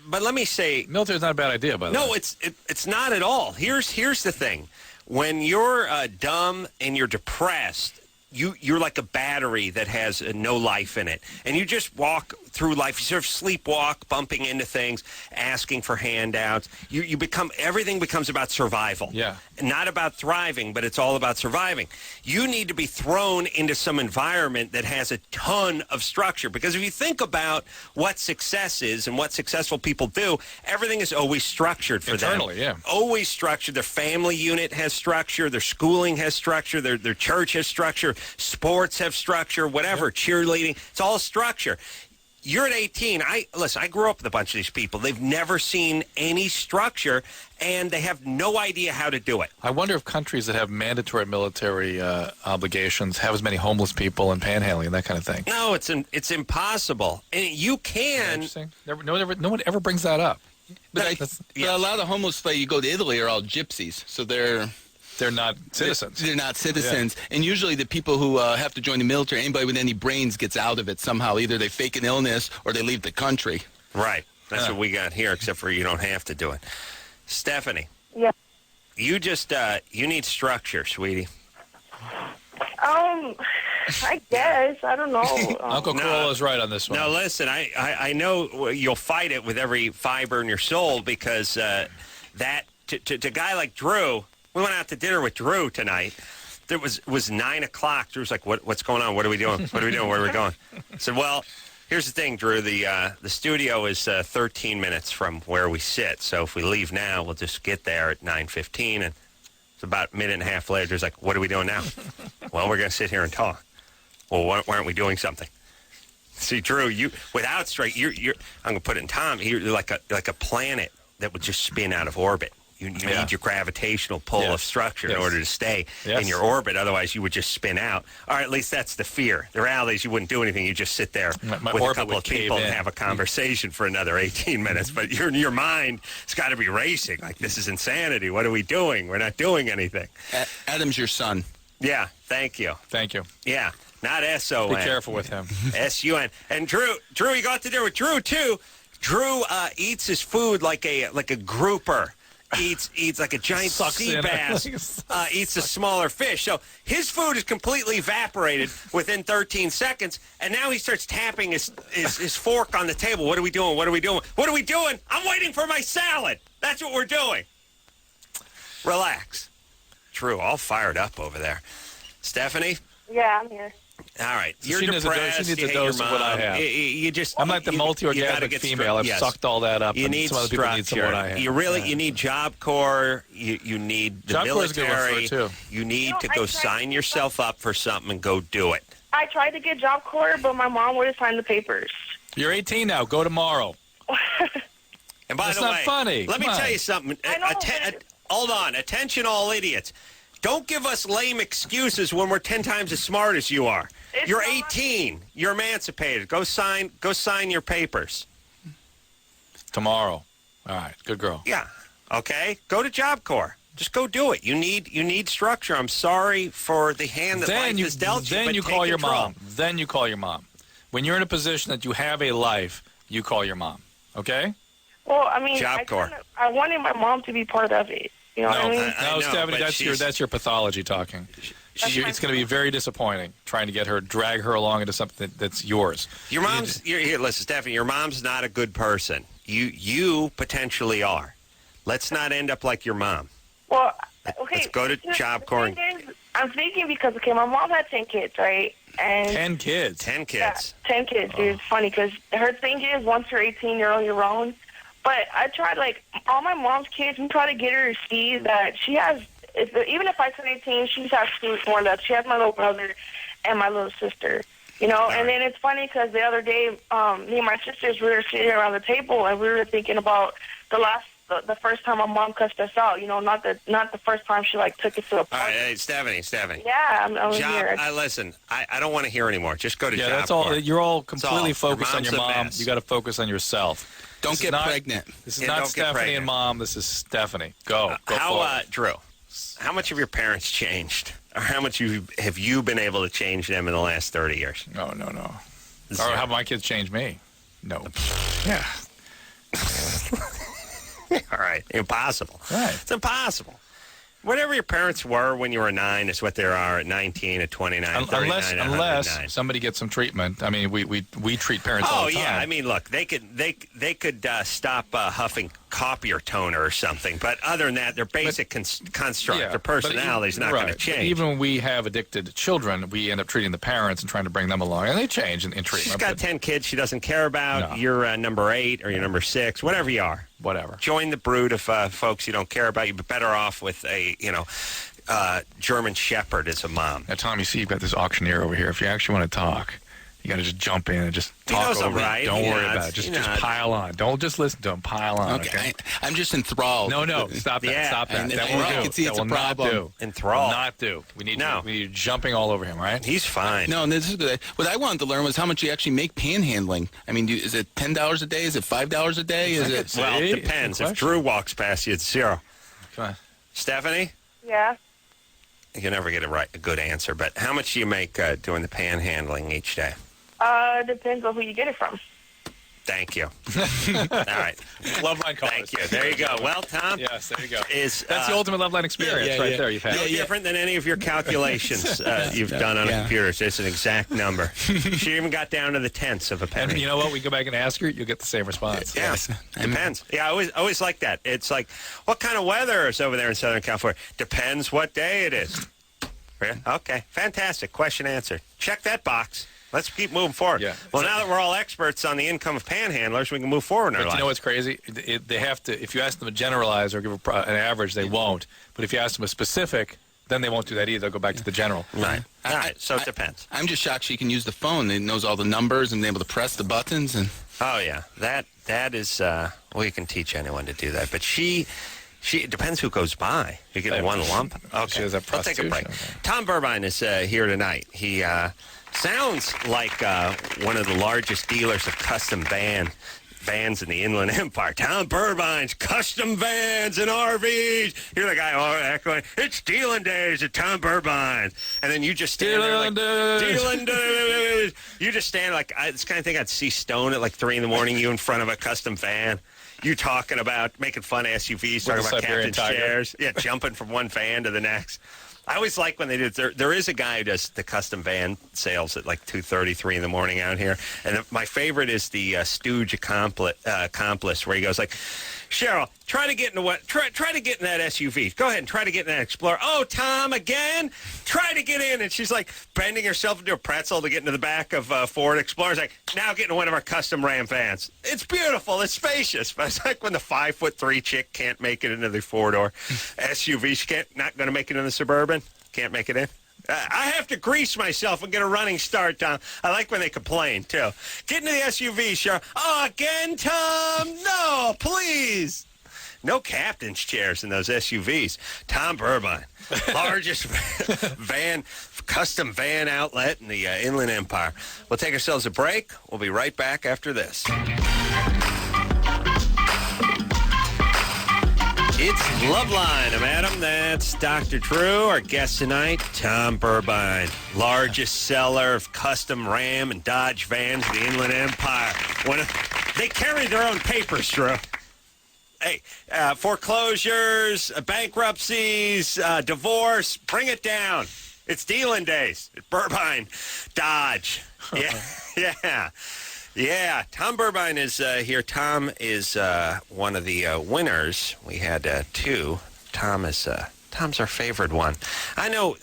but let me say... Military's not a bad idea, by the way. No, it's not at all. Here's the thing. When you're dumb and you're depressed, you're like a battery that has no life in it. And you just walk through life. You sort of sleepwalk, bumping into things, asking for handouts. Everything becomes about survival. Yeah. Not about thriving, but it's all about surviving. You need to be thrown into some environment that has a ton of structure. Because if you think about what success is and what successful people do, everything is always structured for them. Internally, yeah. Always structured. Their family unit has structure. Their schooling has structure. Their church has structure. Sports have structure. Whatever. Cheerleading. It's all structure. You're at 18. I grew up with a bunch of these people. They've never seen any structure, and they have no idea how to do it. I wonder if countries that have mandatory military obligations have as many homeless people and panhandling and that kind of thing. No, it's impossible. And you can... Interesting. No one ever brings that up. But a lot of the homeless you go to Italy are all gypsies, so they're not citizens. They're not citizens. Yeah. And usually the people who have to join the military, anybody with any brains gets out of it somehow. Either they fake an illness or they leave the country. Right. That's what we got here, except for you don't have to do it. Stephanie. Yeah. You just, you need structure, sweetie. I guess. I don't know. Uncle Carolla's right on this one. No, listen, I know you'll fight it with every fiber in your soul because to a guy like Drew... We went out to dinner with Drew tonight. It was 9 o'clock. Drew's like, what's going on? What are we doing? What are we doing? Where are we going? I said, well, here's the thing, Drew. The studio is 13 minutes from where we sit. So if we leave now, we'll just get there at 9:15. And it's about a minute and a half later. Drew's like, what are we doing now? Well, we're going to sit here and talk. Well, why aren't we doing something? See, Drew, you're I'm going to put it in Tom. You're like a planet that would just spin out of orbit. You need your gravitational pull of structure in order to stay in your orbit. Otherwise, you would just spin out. Or at least that's the fear. The reality is you wouldn't do anything. You just sit there with a couple of people and have a conversation for another 18 minutes. But your mind has got to be racing. Like, this is insanity. What are we doing? We're not doing anything. Adam's your son. Yeah, thank you. Thank you. Yeah, not S-O-N. Be careful with him. S-U-N. And Drew, you got to dinner with Drew, too. Drew eats his food like a grouper. eats like a giant Sucks sea in. bass, eats a smaller fish. So his food is completely evaporated within 13 seconds, and now he starts tapping his fork on the table. What are we doing? What are we doing? What are we doing? I'm waiting for my salad. That's what we're doing. Relax. Drew, all fired up over there. Stephanie? Yeah, I'm here. All right. You're She needs a dose- depressed. she needs you a hate dose your of what I mom. have. You just, I'm like the you gotta multi-orgasmic get female. I've yes. sucked all that up. You and need some other people need some of what I structure. have. You need Job Corps. You need the Job Corps is a good one for military. it, too. You need to I go tried sign to- yourself up for something and go do it. I tried to get Job Corps, but my mom wouldn't sign the papers. You're 18 now. Go tomorrow. And by That's the not way, funny. let me Come tell on. you something. I know, but- Hold on. Attention, all idiots. Don't give us lame excuses when we're 10 times as smart as you are. It's You're not- 18. You're emancipated. Go sign your papers. Tomorrow. All right. Good girl. Yeah. Okay. Go to Job Corps. Just go do it. You need structure. I'm sorry for the hand that life has dealt you. Then but you take call your control. mom. Then you call your mom. When you're in a position that you have a life, you call your mom. Okay? Well, I mean, Job Corps. I wanted my mom to be part of it. You know what I mean? I No, know, Stephanie, but that's your pathology talking. It's going to be very disappointing trying to drag her along into something that's yours. Your mom's. Here, listen, Stephanie. Your mom's not a good person. You potentially are. Let's not end up like your mom. Well, okay. Let's go to Job Corps. The thing is, I'm thinking because, okay, my mom had 10 kids, right? And 10 kids. 10 yeah, kids. 10 kids. Dude, it's funny because her thing is once you're 18, you're on your own. But I tried, like, all my mom's kids, we try to get her to see that she has, even if I turn 18, she has more that. She has my little brother and my little sister, you know? And then it's funny because the other day, me and my sisters, we were sitting around the table and we were thinking about the first time my mom cussed us out, you know, not the first time she, like, took it to a All party. right, hey, Stephanie. Yeah, I'm Job. here. Listen, I don't want to hear anymore. Just go to Yeah, Job that's all. Corps. You're all completely Your focused on mom's your a mom. mess. You got to focus on yourself. Don't This is get not- pregnant. This is Yeah, not don't get Stephanie pregnant. and Mom. This is Stephanie. Go How, forward. Drew? How much have your parents changed, or how much have you been able to change them in the last 30 years? No. Zero. Or have my kids changed me? No. Yeah. All right, impossible. Right. It's impossible. Whatever your parents were when you were 9 is what they are at 19, at 29, 39, Unless 109. somebody gets some treatment. I mean, we treat parents all Oh the time. yeah, I mean, look, they could stop huffing copier toner or something, but other than that, their basic construct, their personality's not going to change. But even when we have addicted children, we end up treating the parents and trying to bring them along, and they change in treatment. She's got 10 kids she doesn't care about. No. You're number 8 or you're number 6, whatever you are. Whatever. Join the brood of folks you don't care about. You'd be better off with a German Shepherd as a mom. Now, Tom, you see, you've got this auctioneer over here. If you actually want to talk, you got to just jump in and just He talk knows I'm over right. it. Don't He worry nods. about it. Just He nods. pile on. Don't just listen to him. Pile on. Okay. I'm just enthralled. No, stop that. Yeah. Stop that. And That I won't do. can see That it's a will not problem. do. Enthralled. Will not do. We need you jumping all over him, right? He's fine. No, and this is good. What I wanted to learn was how much you actually make panhandling. I mean, is it $10 a day? Is it $5 a day? Is it? Well, See? it depends. Good If Drew walks past you, it's 0. Come on. Stephanie? Yeah. You never get a good answer, but how much do you make doing the panhandling each day? Depends on who you get it from. Thank you. All right. Loveline callers. Thank you. There you go. Well, Tom, Yes, there you go. is That's the ultimate Loveline experience right there. You've had. no different than any of your calculations you've done on a computer. It's an exact number. She even got down to the tenths of a penny. And you know what? We go back and ask her, you'll get the same response. Yeah, depends. Yeah, I always like that. It's like, what kind of weather is over there in Southern California? Depends what day it is. Yeah, okay, fantastic. Question answered. Check that box. Let's keep moving forward. Yeah. Well, now that we're all experts on the income of panhandlers, we can move forward in our But life. you know what's crazy? They have to. If you ask them to generalize or give an average, they won't. But if you ask them a specific, then they won't do that either. They'll go back to the general. Right. All right. So it depends. I'm just shocked she can use the phone. It knows all the numbers and able to press the buttons. And Oh yeah, that is. Well, you can teach anyone to do that, but she. It depends who goes by. You get one lump. Okay. She has that I'll take a break. prostitution, okay. Tom Burbine is here tonight. He sounds like one of the largest dealers of custom band vans in the Inland Empire. Tom Burbine's custom vans and RVs. You're the guy echoing, it's dealing days at Tom Burbine's. And then you just stand there like, dealing days. You just stand like, it's the kind of thing I'd see Stone at like 3 in the morning, you in front of a custom van. You talking about making fun of SUVs, talking about captain's chairs. Yeah, jumping from one van to the next. I always like when they do. There is a guy who does the custom van sales at like 2:30, 3 in the morning out here. And my favorite is the Stooge accomplice, where he goes like, Cheryl, try to get in that SUV. Go ahead and try to get in that Explorer. Oh, Tom, again? Try to get in. And she's like bending herself into a pretzel to get into the back of Ford Explorer. It's like, now get in one of our custom Ram vans. It's beautiful. It's spacious. But it's like when the 5'3" chick can't make it into the 4-door SUV. She not going to make it in the Suburban. Can't make it in. I have to grease myself and get a running start, Tom. I like when they complain, too. Get into the SUV, Cheryl. Oh, again, Tom? No, please. No captain's chairs in those SUVs. Tom Burbine, largest custom van outlet in the Inland Empire. We'll take ourselves a break. We'll be right back after this. It's Loveline. I'm Adam. That's Dr. Drew. Our guest tonight, Tom Burbine, largest seller of custom Ram and Dodge vans in the Inland Empire. They carry their own papers, Drew. Hey, foreclosures, bankruptcies, divorce, bring it down. It's dealing days at Burbine Dodge. Yeah. Yeah, Tom Burbine is here. Tom is one of the winners. We had 2. Tom's our favorite one. I know.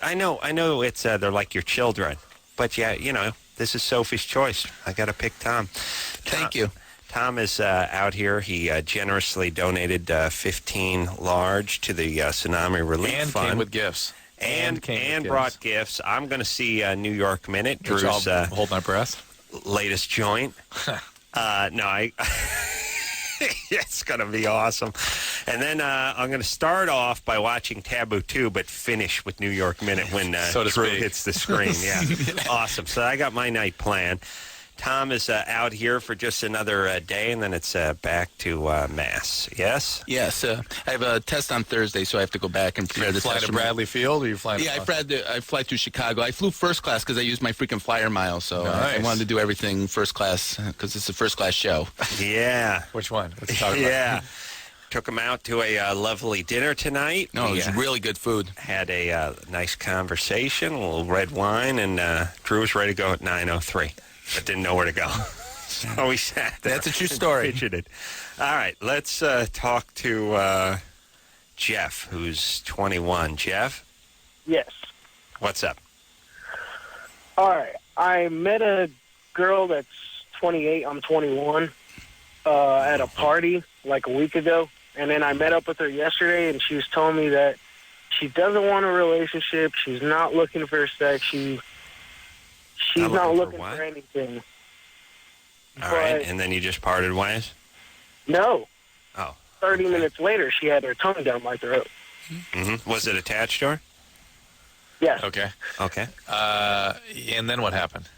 It's they're like your children, but yeah, this is Sophie's choice. I got to pick Tom. Thank you. Tom is out here. He generously donated 15 large to the Tsunami Relief and Fund. Came with gifts. And brought gifts. I'm going to see New York Minute. Drew's hold my breath. Latest joint. It's going to be awesome. And then I'm going to start off by watching Taboo 2, but finish with New York Minute when Drew hits the screen. Yeah, awesome. So I got my night planned. Tom is out here for just another day, and then it's back to Mass. Yes? Yes. I have a test on Thursday, so I have to go back and prepare the fly test. to Bradley Field, or you fly? Yeah, I fly to Chicago. I flew first class because I used my freaking flyer miles, so nice. I wanted to do everything first class because it's a first class show. Yeah. Which one? Let's talk about Yeah. Took him out to a lovely dinner tonight. No, it was really good food. Had a nice conversation, a little red wine, and Drew was ready to go at 9:03. But didn't know where to go. So we sat there. That's a true story. Fidgeted. All right, let's talk to Jeff, who's 21. Jeff? Yes. What's up? All right. I met a girl that's 28. I'm 21 at a party like a week ago. And then I met up with her yesterday, and she was telling me that she doesn't want a relationship. She's not looking for sex. She's not looking for anything. All right, and then you just parted ways? No. Oh. 30 minutes later, she had her tongue down my throat. Mm-hmm. Was it attached to her? Yes. Okay. And then what happened?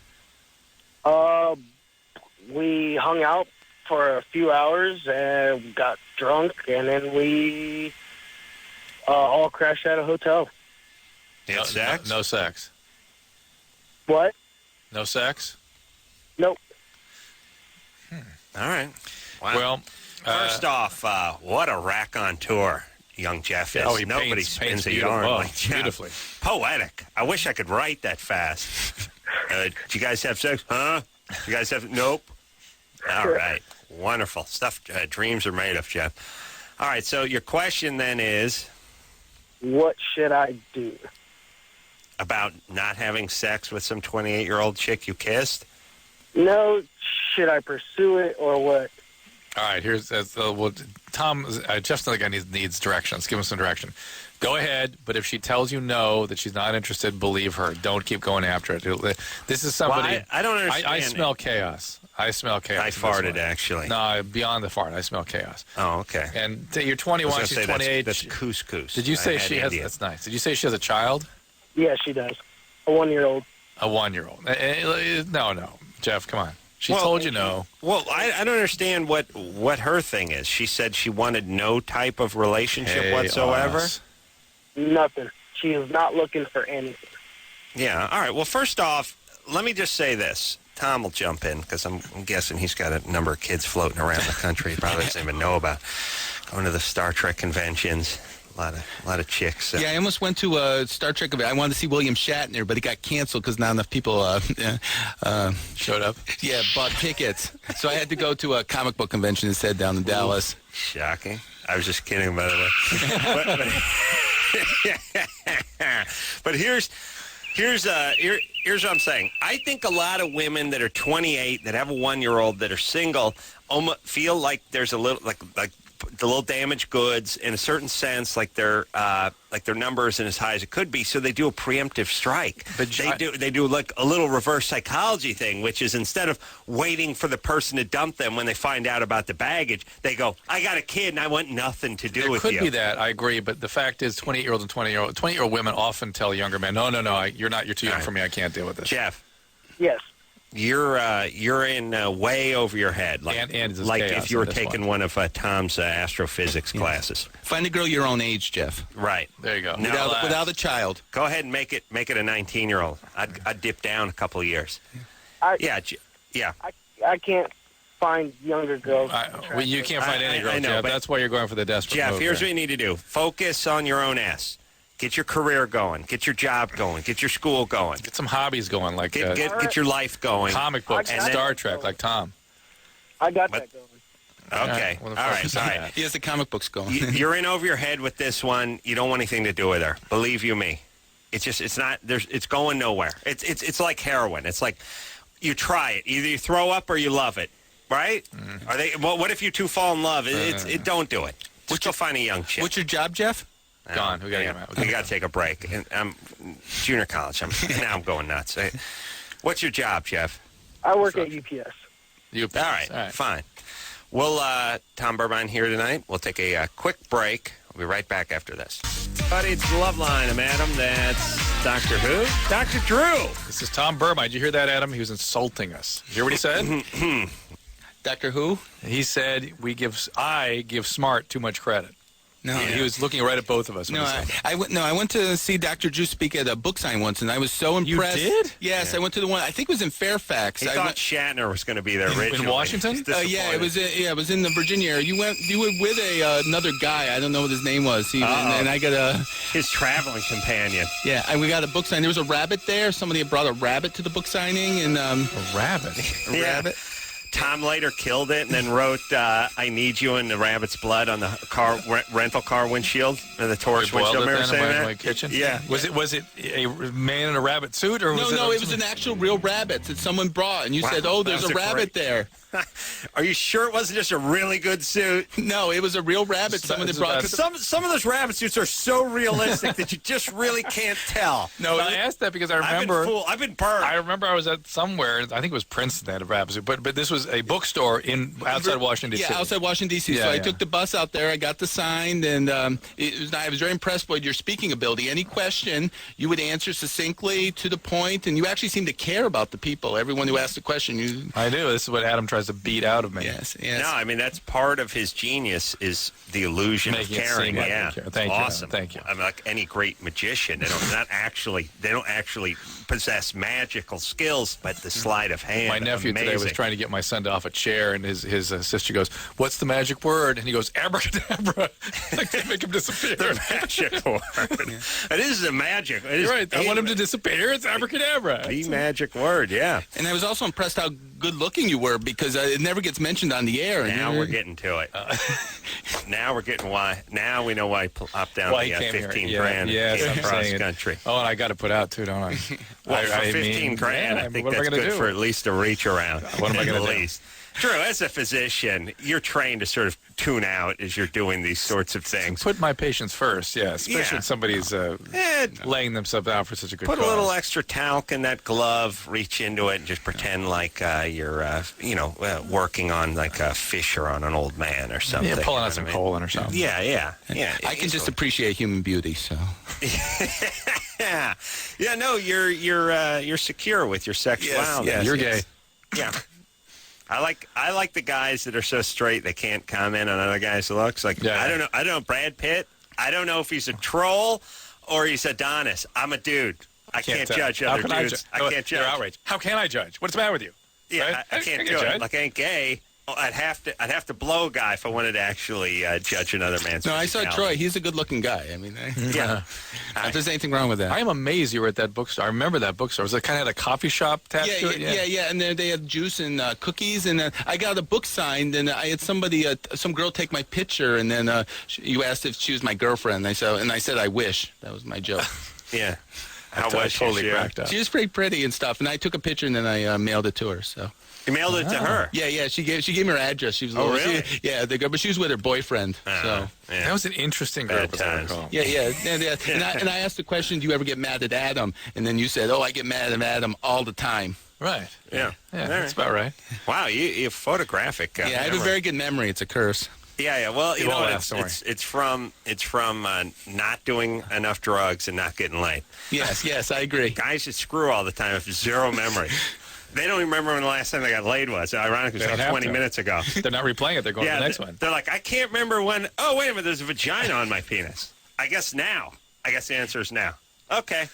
We hung out for a few hours and got drunk, and then we all crashed at a hotel. You had sex? No sex. What? No sex? Nope. All right. Wow. Well, first off, what a raconteur young Jeff is. Oh, he Nobody paints spins a yarn like Jeff. beautifully. Poetic. I wish I could write that fast. Did you guys have sex? Huh? You guys have... Nope. All right. Wonderful. Stuff dreams are made of, Jeff. All right, so your question then is... What should I do? About not having sex with some 28-year-old chick you kissed? No, should I pursue it or what? All right, here's Tom. Jeff's the guy needs directions. Give him some direction. Go ahead, but if she tells you no, that she's not interested, believe her. Don't keep going after it. This is somebody. Well, I don't understand. I smell chaos. I farted, actually. No, beyond the fart. I smell chaos. Oh, okay. And you're 21. She's 28. That's couscous. Did you say she has? That's nice. Did you say she has a child? Yeah, she does. A 1-year-old. A 1-year-old. No, Jeff, come on. She told you no. Well, I don't understand what her thing is. She said she wanted no type of relationship Hey, whatsoever. us. Nothing. She is not looking for anything. Yeah. All right. Well, first off, let me just say this. Tom will jump in because I'm guessing he's got a number of kids floating around the country he probably doesn't even know about. Going to the Star Trek conventions. A lot of chicks. Yeah, I almost went to a Star Trek event. I wanted to see William Shatner, but it got canceled because not enough people Showed up. yeah, bought tickets. So I had to go to a comic book convention instead down in Dallas. Shocking. I was just kidding, by the way. But here's what I'm saying. I think a lot of women that are 28 that have a 1-year-old that are single feel like there's a little like the little damaged goods in a certain sense, like their number isn't as high as it could be, so they do a preemptive strike. But they do like a little reverse psychology thing, which is instead of waiting for the person to dump them when they find out about the baggage, they go, I got a kid and I want nothing to do with you. There could be that, I agree, but the fact is 28-year-olds and 20-year-old women often tell younger men, no, you're too young for me, I can't deal with this. Jeff. Yes. You're in way over your head, like if you were taking one of Tom's astrophysics classes. Find a girl your own age, Jeff. Right there, you go. Without a child. Go ahead and make it a 19-year-old. I'd dip down a couple of years. I can't find younger girls. Well, you can't find any girl, Jeff. That's why you're going for the desperate Jeff, move, here's what you need to do: focus on your own ass. Get your career going. Get your job going. Get your school going. Get some hobbies going, like get your life going. Comic books and Star Trek, like Tom. I got that going. Okay. All right. He has the comic books going. You're in over your head with this one. You don't want anything to do with her. Believe you me. It's going nowhere. It's like heroin. It's like you try it. Either you throw up or you love it. Right? Mm-hmm. What if you two fall in love? Don't do it. Just go find a young chick. What's your job, Jeff? Gone. We got to take a break. And I'm junior college. Now I'm going nuts. What's your job, Jeff? I work at UPS. All right. Fine. Well, Tom Burbine here tonight. We'll take a quick break. We'll be right back after this. Buddy, it's Loveline. I'm Adam. That's Dr. Who? Dr. Drew. This is Tom Burbine. Did you hear that, Adam? He was insulting us. Did you hear what he said? Dr. Who? He said I give Smart too much credit. No, he was looking right at both of us. I went to see Dr. Drew speak at a book sign once, and I was so impressed. You did? Yes, I went to the one. I think it was in Fairfax. He thought Shatner was going to be there originally. In Washington? It was in the Virginia area. You were with another guy. I don't know what his name was. And I got his traveling companion. Yeah, and we got a book sign. There was a rabbit there. Somebody had brought a rabbit to the book signing, and a rabbit. Rabbit. Tom later killed it and then wrote, I need you in the rabbit's blood on the rental car windshield, the tourist windshield. Remember saying that? In my kitchen? Yeah. Was it a man in a rabbit suit? Or No, it was an actual real rabbit that someone brought, and you said, there's a rabbit there. Are you sure it wasn't just a really good suit? No, it was a real rabbit. Someone had brought. Some of those rabbit suits are so realistic that you just really can't tell. No, I asked that because I remember. I've been burned. I remember I was at somewhere. I think it was Princeton that had a rabbit suit, but this was a bookstore outside Washington D.C. Yeah, outside Washington D.C. So I took the bus out there. I got the sign, and I was very impressed with your speaking ability. Any question you would answer succinctly to the point, and you actually seem to care about the people. Everyone who asked the question, I do. This is what Adam tries to beat out of me. Yes. No, I mean that's part of his genius is the illusion of caring. Yeah, thank you. Awesome. Thank you. I mean, like any great magician, they don't actually possess magical skills, but the sleight of hand. My nephew today was trying to get my son off a chair, and his sister goes, "What's the magic word?" And he goes, "Abracadabra." Like to make him disappear. The magic word. It is a magic. You're right. I want him to disappear. It's abracadabra. The magic word. Yeah. And I was also impressed how good looking you were because it never gets mentioned on the air. Now we're getting to it. Now we're getting why. Now we know why he popped down the 15 grand across country. Oh, and I got to put out too, don't I? Well, for 15 grand, I think that's good for at least a reach around. What am I going to do? Drew, as a physician, you're trained to sort of tune out as you're doing these sorts of things. Put my patients first, especially when somebody's laying themselves out for such a good cause. Put a little extra talc in that glove, reach into it, and just pretend like you're, working on like a fisher on an old man or something. Yeah, pulling out some colon or something. Yeah. I can just appreciate human beauty, so. Yeah. No, you're secure with your sexuality. You're gay. Yeah. I like the guys that are so straight they can't comment on other guys' looks. Like Yeah. I don't know Brad Pitt. I don't know if he's a troll or he's Adonis. I'm a dude. I can't tell. judge How other can dudes. I can't judge. You're outraged. How can I judge? What's the matter with you? Yeah, Right? I can't do judge. it. Like I ain't gay. I'd have to blow a guy if I wanted to actually judge another man's. No, I saw physicality. Troy. He's a good-looking guy. I mean, Yeah. if there's anything wrong with that. I am amazed you were at that bookstore. I remember that bookstore. Was it kind of had a coffee shop attached to it? Yeah. And then they had juice and cookies, and I got a book signed, and I had some girl take my picture, and then you asked if she was my girlfriend. I said I wish. That was my joke. Yeah. I How was she? totally She, cracked up. She was pretty pretty and stuff, and I took a picture, and then I mailed it to her. So. You mailed it to her. Yeah. She gave me her address. She was a Oh, little, really? but she was with her boyfriend. So. Yeah. That was an interesting Bad group, as I times. recall. Yeah. And I asked the question, do you ever get mad at Adam? And then you said, I get mad at Adam all the time. Right. Yeah. Yeah, All that's right. about right. Wow, you're photographic. Yeah, I have a memory. very good memory. It's a curse. Yeah. Well, you You know, won't what, laugh, don't worry. it's from not doing enough drugs and not getting laid. Yes, I agree. Guys that screw all the time have zero memory. They don't even remember when the last time they got laid was. Ironically, They it was don't like have 20 to. minutes ago. They're not replaying it. They're going to the next th- one. They're like, I can't remember when. Oh, wait a minute. There's a vagina on my penis. I guess now. I guess the answer is now. Okay.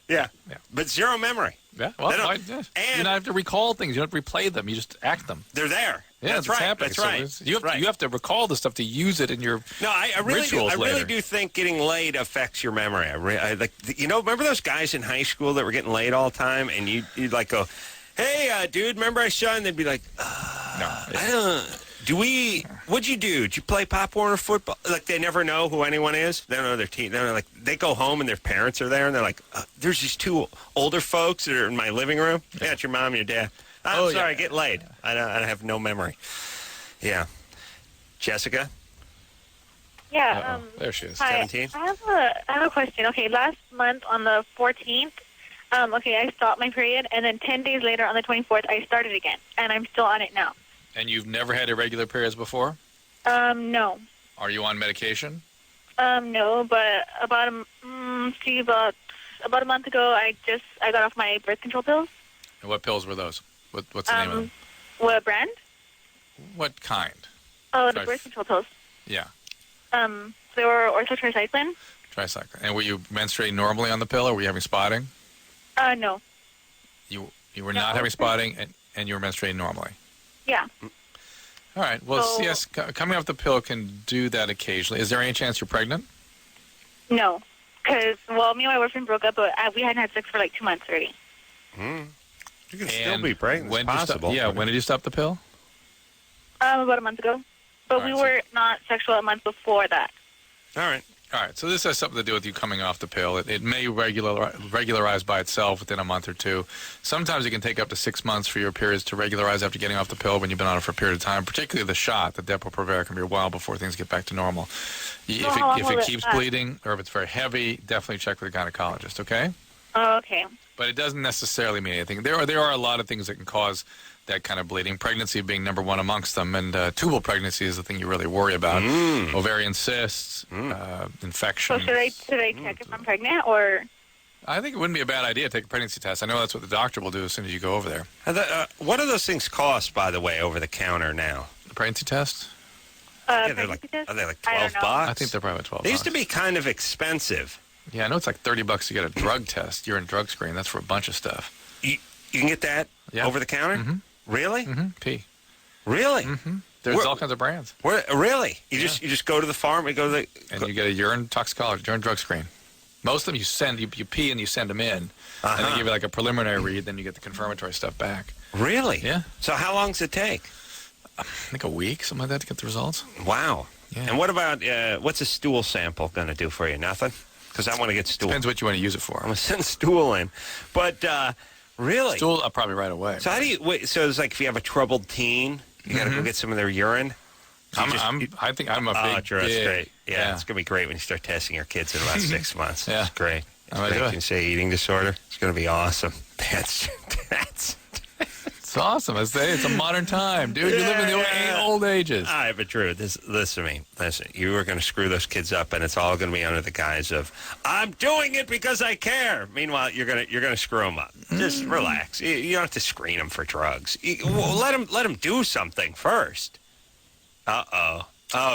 Yeah. Yeah. But zero memory. Yeah, well, They don't- why- yeah. and- you don't have to recall things. You don't have to replay them. You just act them. They're there. Yeah, That's it's right. happening. That's So right. it's- you Right. have to recall the stuff to use it in your No, I really do. rituals I really later. do think getting laid affects your memory. I like, remember those guys in high school that were getting laid all the time, and you'd like go, "Hey, dude, remember I saw?" And they'd be like, No. "I don't. What'd you do? Did you play Pop Warner football?" Like they never know who anyone is. They don't know their team. They're like they go home and their parents are there, and they're like, "There's these two older folks that are in my living room. Yeah, it's your mom and your dad. I'm Oh, sorry, yeah. get laid. I have no memory." Yeah, Jessica. Yeah. Uh-oh. There she is. Hi. 17? I have a question. Okay, last month on the 14th, I stopped my period, and then 10 days later on the 24th, I started again, and I'm still on it now. And you've never had irregular periods before? No. Are you on medication? No, but about a month ago, I got off my birth control pills. And what pills were those? What's the name of them? What brand? What kind? Oh, the Try- birth control pills. Yeah, They were orthotricycline. tricycline. And were you menstruating normally on the pill, or were you having spotting? No. You were No. not having spotting, and you were menstruating normally. Yeah. All right. Well, So- yes, coming off the pill can do that occasionally. Is there any chance you're pregnant? No. Because, me and my boyfriend broke up, but we hadn't had sex for like 2 months already. You can still And be pregnant. When It's did you possible. stop, when did you stop the pill? About a month ago. But All we right, so- were not sexual a month before that. All right. All right. So this has something to do with you coming off the pill. It may regularize by itself within a month or two. Sometimes it can take up to 6 months for your periods to regularize after getting off the pill when you've been on it for a period of time, particularly the shot, the Depo-Provera, can be a while before things get back to normal. how long If will it it keeps last? bleeding or if it's very heavy, definitely check with a gynecologist, okay? Oh, okay. But it doesn't necessarily mean anything. There are a lot of things that can cause that kind of bleeding, pregnancy being number one amongst them, and tubal pregnancy is the thing you really worry about. Ovarian cysts, So infections. should I check if I'm pregnant, or? I think it wouldn't be a bad idea to take a pregnancy test. I know that's what the doctor will do as soon as you go over there. What do those things cost, by the way, over the counter now? The pregnancy test? Yeah, they're Pregnancy test? are they like I don't 12 know. bucks? I think they're probably 12 They used to bucks. be kind of expensive. Yeah, I know it's like $30 to get a drug test. Urine drug screen. That's for a bunch of stuff. You can get that Yeah. over the counter? Mhm. Really? P. Really? There's Where- all kinds of brands. Really? You just go to the farm and go to the And you get a urine toxicology, urine drug screen. Most of them you pee and you send them in. And they give you like a preliminary read, then you get the confirmatory stuff back. Really? Yeah. So how long does it take? I think a week, something like that, to get the results. Wow. Yeah. And what about what's a stool sample going to do for you? Nothing? Because I want to get stool. Depends what you want to use it for. I'm going to send stool in. But really? Stool, probably right away. So how do you wait? So it's like if you have a troubled teen, you got to go get some of their urine. I think I'm a big. Sure, that's big- great. Yeah, it's gonna be great when you start testing your kids in about 6 months. Yeah. It's great. It's I might great. do You it. can say eating disorder. It's gonna be awesome. That's It's awesome. I say it's a modern time, dude. You live in the old ages. All right, but Drew, listen to me. Listen, you are going to screw those kids up, and it's all going to be under the guise of I'm doing it because I care. Meanwhile, you're gonna screw them up. Just relax. You don't have to screen them for drugs. Let them do something first. Oh,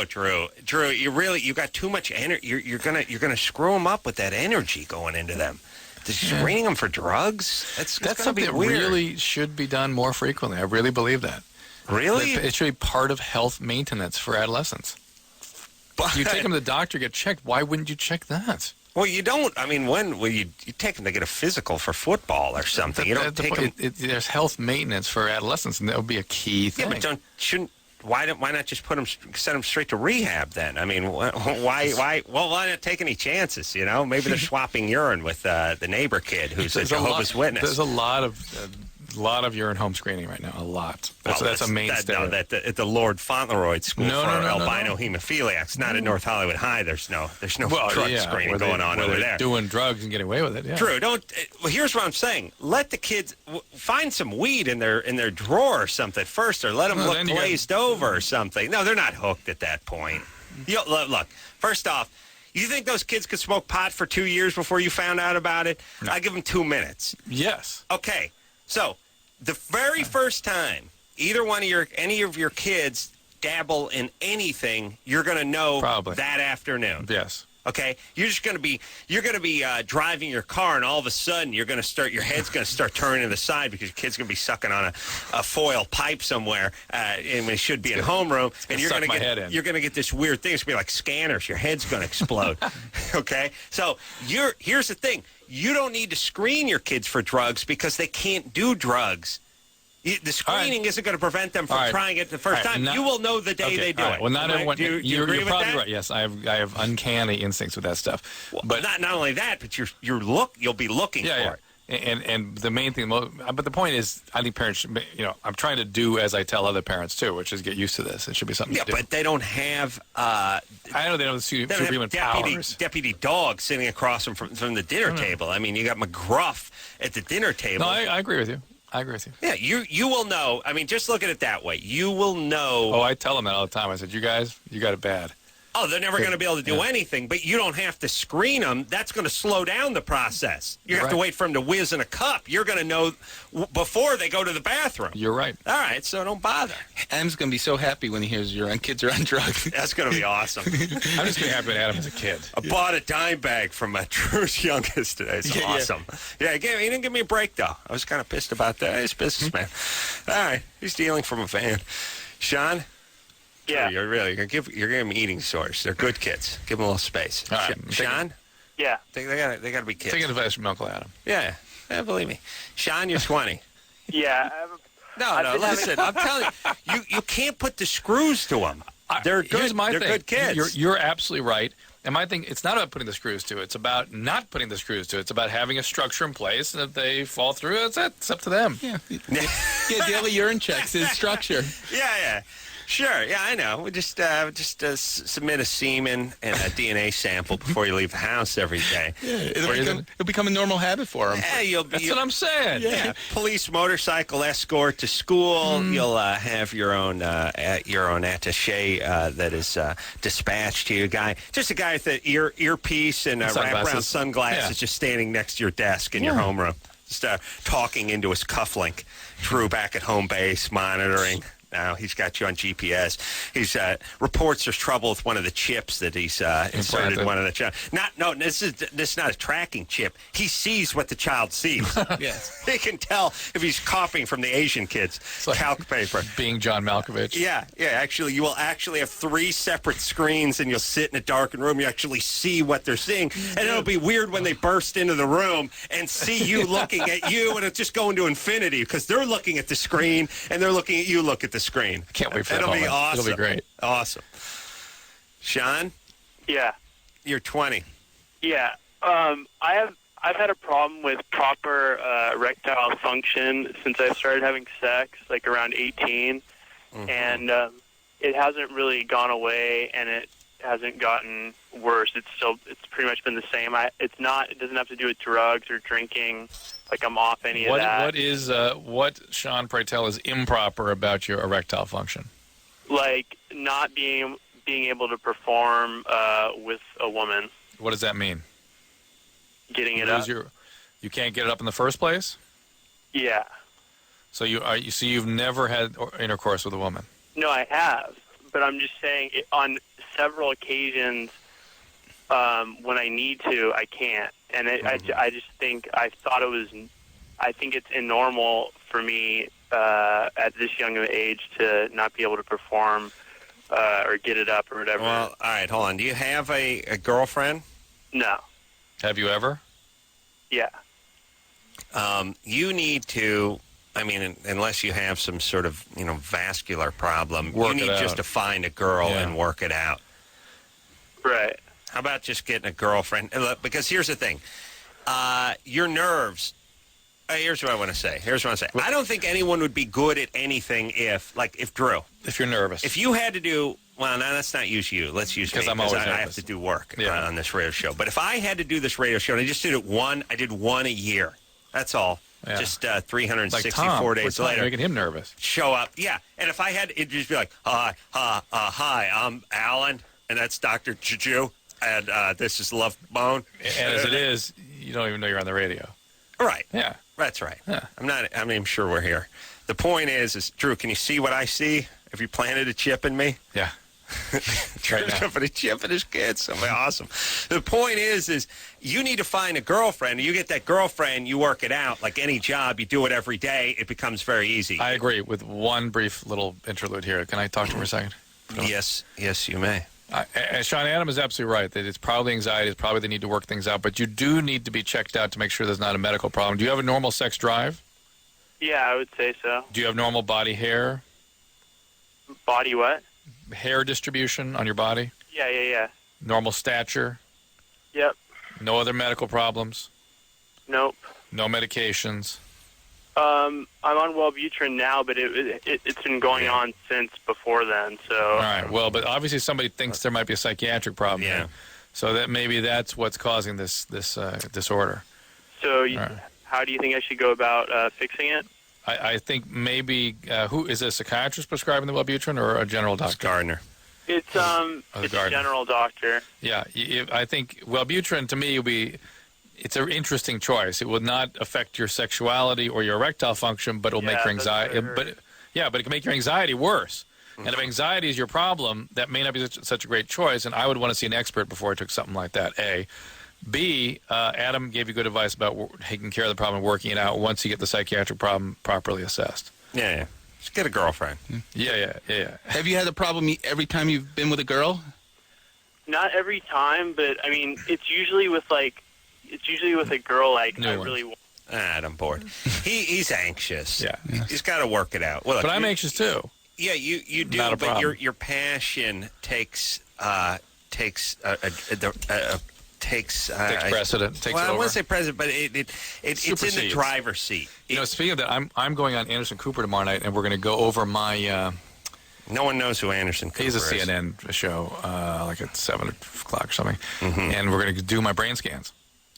Drew, you got too much energy. You're gonna screw them up with that energy going into them. Screening them for drugs? That's something that weird. really should be done more frequently. I really believe that. Really? It should be part of health maintenance for adolescents. But You take them to the doctor, get checked. Why wouldn't you check that? Well, you don't. I mean, when will you take them to get a physical for football or something? You don't take them. There's health maintenance for adolescents, and that would be a key thing. Yeah, but why not just send them straight to rehab then? I mean, why not take any chances? You know, maybe they're swapping urine with the neighbor kid who's a Jehovah's Witness. There's a lot of urine home screening right now. A lot. That's a mainstay. At the Lord Fauntleroy School for albino hemophiliacs, not at North Hollywood High. There's no drug screening going on over there. Doing drugs and getting away with it. Yeah. Drew, here's what I'm saying. Let the kids find some weed in their drawer or something first, or let them look glazed over or something. No, they're not hooked at that point. Look, first off, you think those kids could smoke pot for 2 years before you found out about it? No. I give them 2 minutes. Yes. Okay. So, the very first time any of your kids dabble in anything, you're going to know Probably. that afternoon. Yes. Okay, you're going to be driving your car, and all of a sudden your head's going to start turning to the side because your kid's going to be sucking on a foil pipe somewhere, and it should be in homeroom, and you're going to get this weird thing. It's going to be like scanners. Your head's going to explode. Okay, so here's the thing: you don't need to screen your kids for drugs because they can't do drugs. The screening isn't going to prevent them from trying it the first time. You will know the day they do it. Well, not everyone. Do you agree you're with probably that? right. Yes, I have uncanny instincts with that stuff. Well, but not only that, but you'll be looking for it. And the main thing, but the point is, I think parents, I'm trying to do as I tell other parents too, which is get used to this. It should be something. Yeah, to do. but they don't have. I know they don't have superhuman powers. Deputy dog sitting across from the dinner table. I mean, you got McGruff at the dinner table. No, I agree with you. Yeah, you will know. I mean, just look at it that way. You will know. Oh, I tell them that all the time. I said, you guys, you got it bad. Oh, they're never going to be able to do anything, but you don't have to screen them. That's going to slow down the process. You have to wait for them to whiz in a cup. You're going to know before they go to the bathroom. You're right. All right, so don't bother. Adam's going to be so happy when he hears your kids are on drugs. That's going to be awesome. I'm just going to be happy with Adam as a kid. I bought a dime bag from Drew's youngest today. It's awesome. Yeah, he didn't give me a break, though. I was kind of pissed about that. He's a businessman. All right, he's dealing from a van. Sean? Yeah. You're giving them eating disorders. They're good kids. Give them a little space. All right. Sean? Yeah. They got to be kids. Taking advice from Uncle Adam. Yeah, believe me. Sean, you're 20. Yeah. No, listen. I'm telling you, you can't put the screws to them. They're good. Here's my they're thing. Good kids. You're absolutely right. And my thing, it's not about putting the screws to it. It's about not putting the screws to it. It's about having a structure in place, and if they fall through, it's up to them. Yeah, daily urine checks is structure. Yeah. Sure, yeah, I know. We just submit a semen and a DNA sample before you leave the house every day. Yeah, it'll become a normal habit for them. Yeah, That's what I'm saying. Yeah, police motorcycle escort to school. You'll have your own attaché that is dispatched to you. Just a guy with an earpiece and wraparound sunglasses, just standing next to your desk in your homeroom, just talking into his cufflink. Drew back at home base monitoring. Now he's got you on GPS. He's reports there's trouble with one of the chips that he's inserted in one of the child. This is not a tracking chip. He sees what the child sees. Yes, he can tell if he's copying from the Asian kids. Like calc paper. Being John Malkovich. Yeah. Actually, you will actually have 3 separate screens, and you'll sit in a darkened room. You actually see what they're seeing, and it'll be weird when they burst into the room and see you looking at you, and it's just going to infinity because they're looking at the screen and they're looking at you. Look at the screen. I can't wait for that. It'll be awesome. It'll be great. Awesome. Sean? Yeah. You're 20. Yeah. I've had a problem with proper erectile function since I started having sex, like around 18, and it hasn't really gone away. And hasn't gotten worse. It's pretty much been the same. It doesn't have to do with drugs or drinking. Like I'm off any of that. What, Sean, pray tell, is improper about your erectile function? Like not being able to perform with a woman. What does that mean? Getting it up. You can't get it up in the first place? Yeah. So you've never had intercourse with a woman? No, I have, but I'm just saying on several occasions when I need to, I can't, and I just think I think it's normal for me at this young of an age to not be able to perform or get it up or whatever. Well, all right, hold on. Do you have a girlfriend? No. Have you ever? Yeah. You need to, I mean, unless you have some sort of, vascular problem, you need just to find a girl and work it out. Right. How about just getting a girlfriend? Look, because here's the thing. Your nerves, here's what I want to say. I don't think anyone would be good at anything if Drew. If you're nervous. If you had to do, well, no, let's not use you. Let's use me. Because I'm always nervous. I have to do work on this radio show. But if I had to do this radio show, and I just did it I did one a year. That's all. Yeah. Just 364 like Tom, days later. Making him nervous. Show up. Yeah. And if I had, it'd just be like, hi, I'm Alan, and that's Dr. Juju, and this is Love Bone. And as it is, you don't even know you're on the radio. Right. Yeah. That's right. Yeah. I'm sure we're here. The point is, Drew, can you see what I see? Have you planted a chip in me? Yeah. Drew's put a chip in his kids. Something awesome. The point is you need to find a girlfriend. You get that girlfriend, you work it out. Like any job, you do it every day. It becomes very easy. I agree with one brief little interlude here. Can I talk to him for a second? Yes, you may. Sean Adam is absolutely right that it's probably anxiety. It's probably they need to work things out. But you do need to be checked out to make sure there's not a medical problem. Do you have a normal sex drive? Yeah, I would say so. Do you have normal body hair? Body what? Hair distribution on your body? Yeah. Normal stature? Yep. No other medical problems? Nope. No medications? I'm on Wellbutrin now, but it's been going on since before then. So. All right. Well, but obviously somebody thinks there might be a psychiatric problem. Yeah. Here. So that maybe that's what's causing this disorder. So, how do you think I should go about fixing it? I think maybe who is a psychiatrist prescribing the Wellbutrin or a general doctor? Gardner. It's it's a general doctor. Yeah, I think Wellbutrin to me it's an interesting choice. It will not affect your sexuality or your erectile function, but it will make your anxiety. But it can make your anxiety worse. Mm-hmm. And if anxiety is your problem, that may not be such a great choice. And I would want to see an expert before I took something like that. A. B, Adam gave you good advice about taking care of the problem and working it out once you get the psychiatric problem properly assessed. Yeah. Just get a girlfriend. Yeah. Have you had a problem every time you've been with a girl? Not every time, but I mean, it's usually with a girl I really want. I'm bored. He's anxious. Yeah. He's got to work it out. Well, look, but I'm anxious too. Yeah, you do, Not a but problem. your passion takes precedent. Takes it over. I wouldn't say precedent, but it's in the driver's seat. Speaking of that, I'm going on Anderson Cooper tomorrow night, and we're going to go over my. No one knows who Anderson Cooper is. He's a CNN show, like at 7 o'clock or something, and we're going to do my brain scans.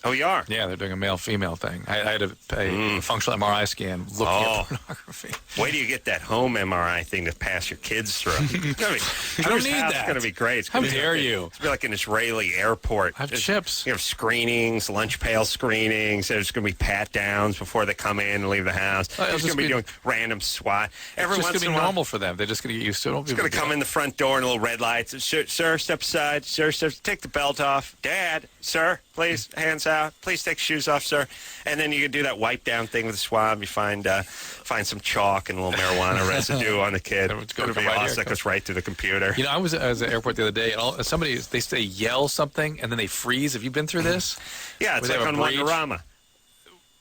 Oh, you are? Yeah, they're doing a male-female thing. I had to pay a functional MRI scan looking at pornography. Wait till you get that home MRI thing to pass your kids through. I don't need that. It's going to be great. How dare you? It's going to be like an Israeli airport. I have chips. You have screenings, lunch pail screenings. There's going to be pat-downs before they come in and leave the house. There's going to be doing random SWAT. It's just going to be normal for them. They're just going to get used to it. It's going to come in the front door in little red lights. Sir, step aside. Sir, take the belt off. Dad, sir, please, hands out. Please take your shoes off, sir. And then you can do that wipe down thing with a swab. You find some chalk and a little marijuana residue on the kid. It's going to be awesome. That goes right through the computer. I was at the airport the other day, and they say yell something, and then they freeze. Have you been through this? Yeah, it's like on Wonderama.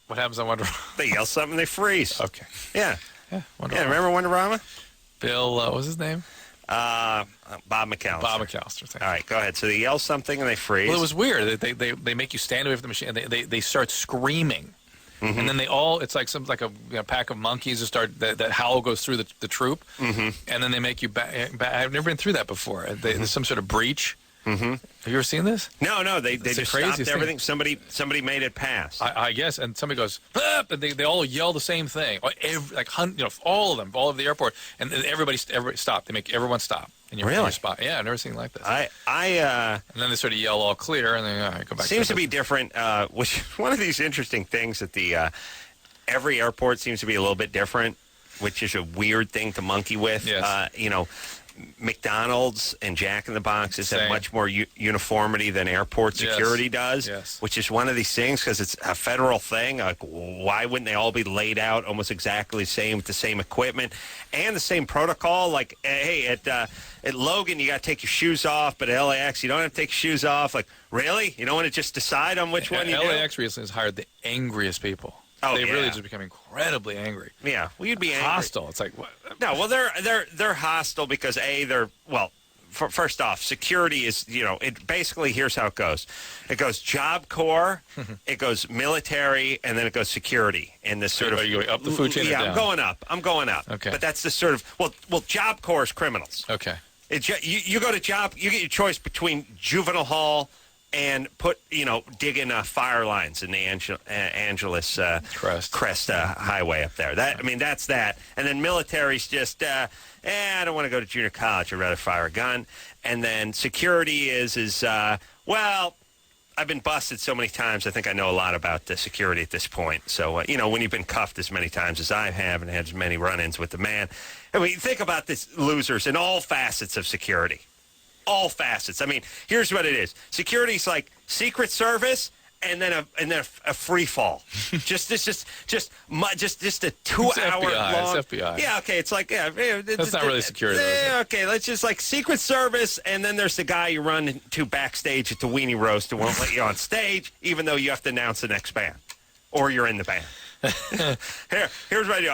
What happens on Wonderama? They yell something, they freeze. Okay. Yeah. Wonderama. Yeah, remember Wonderama? Bill, what was his name? Bob McAllister. Bob McAllister. All right, go ahead. So they yell something and they freeze. Well, it was weird. They make you stand away from the machine. They start screaming, and then it's like a pack of monkeys who start that howl goes through the troop, and then they make you back. I've never been through that before. There's some sort of breach, Mm-hmm. Have you ever seen this? No, they It's the just craziest stopped everything. Somebody made it pass. I guess, and somebody goes, "Ah!" and they all yell the same thing. All of them, all of the airport, and then everybody stop. They make everyone stop. In your spot. Yeah, I've never seen like this. And then they sort of yell all clear, and then go back. Seems to be different. Which one of these interesting things that every airport seems to be a little bit different, which is a weird thing to monkey with. Yes. McDonald's and Jack in the Boxes have much more uniformity than airport security does, which is one of these things because it's a federal thing. Like, why wouldn't they all be laid out almost exactly the same with the same equipment and the same protocol? Like, hey, at Logan, you got to take your shoes off, but at LAX, you don't have to take your shoes off. Like, really? You don't want to just decide on which one you do? LAX recently has hired the angriest people. Oh, they really just become incredibly angry. Yeah, well, you'd be angry. Hostile. It's like, what? No, well, they're hostile because first off, security is, it basically, here's how it goes. It goes Job Corps, it goes military, and then it goes security. And this sort of, are you going up the food chain? Yeah, or down? I'm going up. Okay. But that's the sort of, well, Job Corps is criminals. Okay. You go to Job, you get your choice between juvenile hall and dig in fire lines in the Angeles Crest Highway up there. That's that. And then military's just, I don't want to go to junior college. I'd rather fire a gun. And then security is I've been busted so many times. I think I know a lot about the security at this point. So, when you've been cuffed as many times as I have and had as many run-ins with the man. I mean, think about this losers in all facets of security. All facets. I mean, here's what it is. Security's like Secret Service and then a free fall. just a 2-hour long. It's FBI. Yeah, okay. It's like that's not really security. Okay, let's just like Secret Service, and then there's the guy you run into backstage at the Weenie Roast who won't let you on stage, even though you have to announce the next band, or you're in the band. Here's what I do.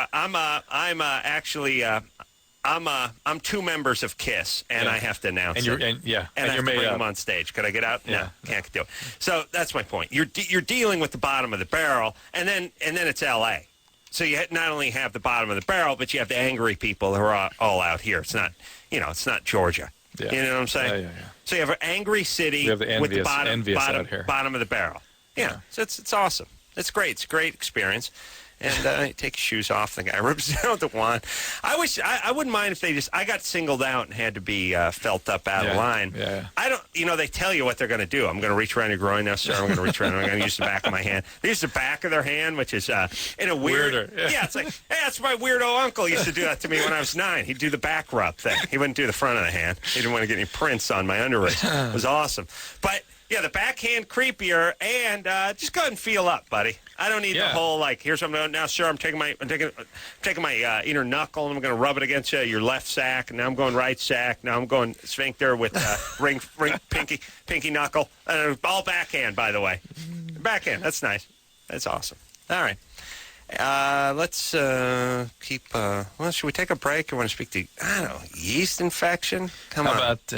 I'm two members of KISS, and I have to announce it. And I have to bring them on stage. Could I get out? No, can't do it. So that's my point. You're dealing with the bottom of the barrel, and then it's L.A. So you not only have the bottom of the barrel, but you have the angry people who are all out here. It's not, it's not Georgia. Yeah. You know what I'm saying? Yeah. So you have an angry city with the bottom of the barrel. Yeah. So it's awesome. It's great. It's a great experience. And take your shoes off. The guy rips out the wand. I wouldn't mind if I got singled out and had to be felt up out of line. Yeah. I don't, they tell you what they're going to do. I'm going to reach around your groin now, sir. I'm going to reach around. I'm going to use the back of my hand. They use the back of their hand, which is in a weird. Yeah, it's like, hey, that's my weirdo uncle. He used to do that to me when I was 9. He'd do the back rub thing. He wouldn't do the front of the hand. He didn't want to get any prints on my underwrist. It was awesome. But yeah, the backhand creepier, and just go ahead and feel up, buddy. I don't need the whole here's what I'm doing now, sir. I'm taking my inner knuckle and I'm going to rub it against your left sack. And now I'm going right sack. Now I'm going sphincter with ring pinky knuckle. All backhand, by the way. Backhand. That's nice. That's awesome. All right. Let's keep. Should we take a break? I want to speak to yeast infection. How about 2?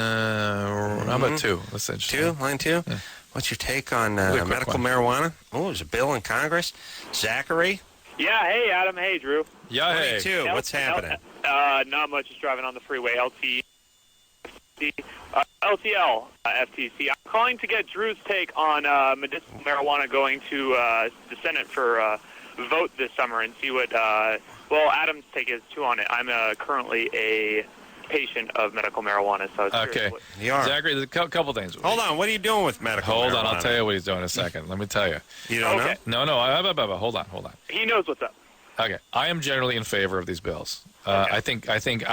That's interesting. Line 2. Yeah. What's your take on medical marijuana? Oh, there's a bill in Congress. Zachary? Yeah, hey, Adam. Hey, Drew. Yeah, hey. 22. What's happening? Not much. Just driving on the freeway. LTL, FTC. I'm calling to get Drew's take on medicinal marijuana going to the Senate for vote this summer and see what, Adam's take is, too, on it. I'm currently a patient of medical marijuana, so it's okay. You are. Zachary, there's a couple things. Hold on. What are you doing with medical marijuana? Hold on. I'll tell you what he's doing in a second. Let me tell you. You don't know? No. Hold on. He knows what's up. Okay. I am generally in favor of these bills. Okay. I think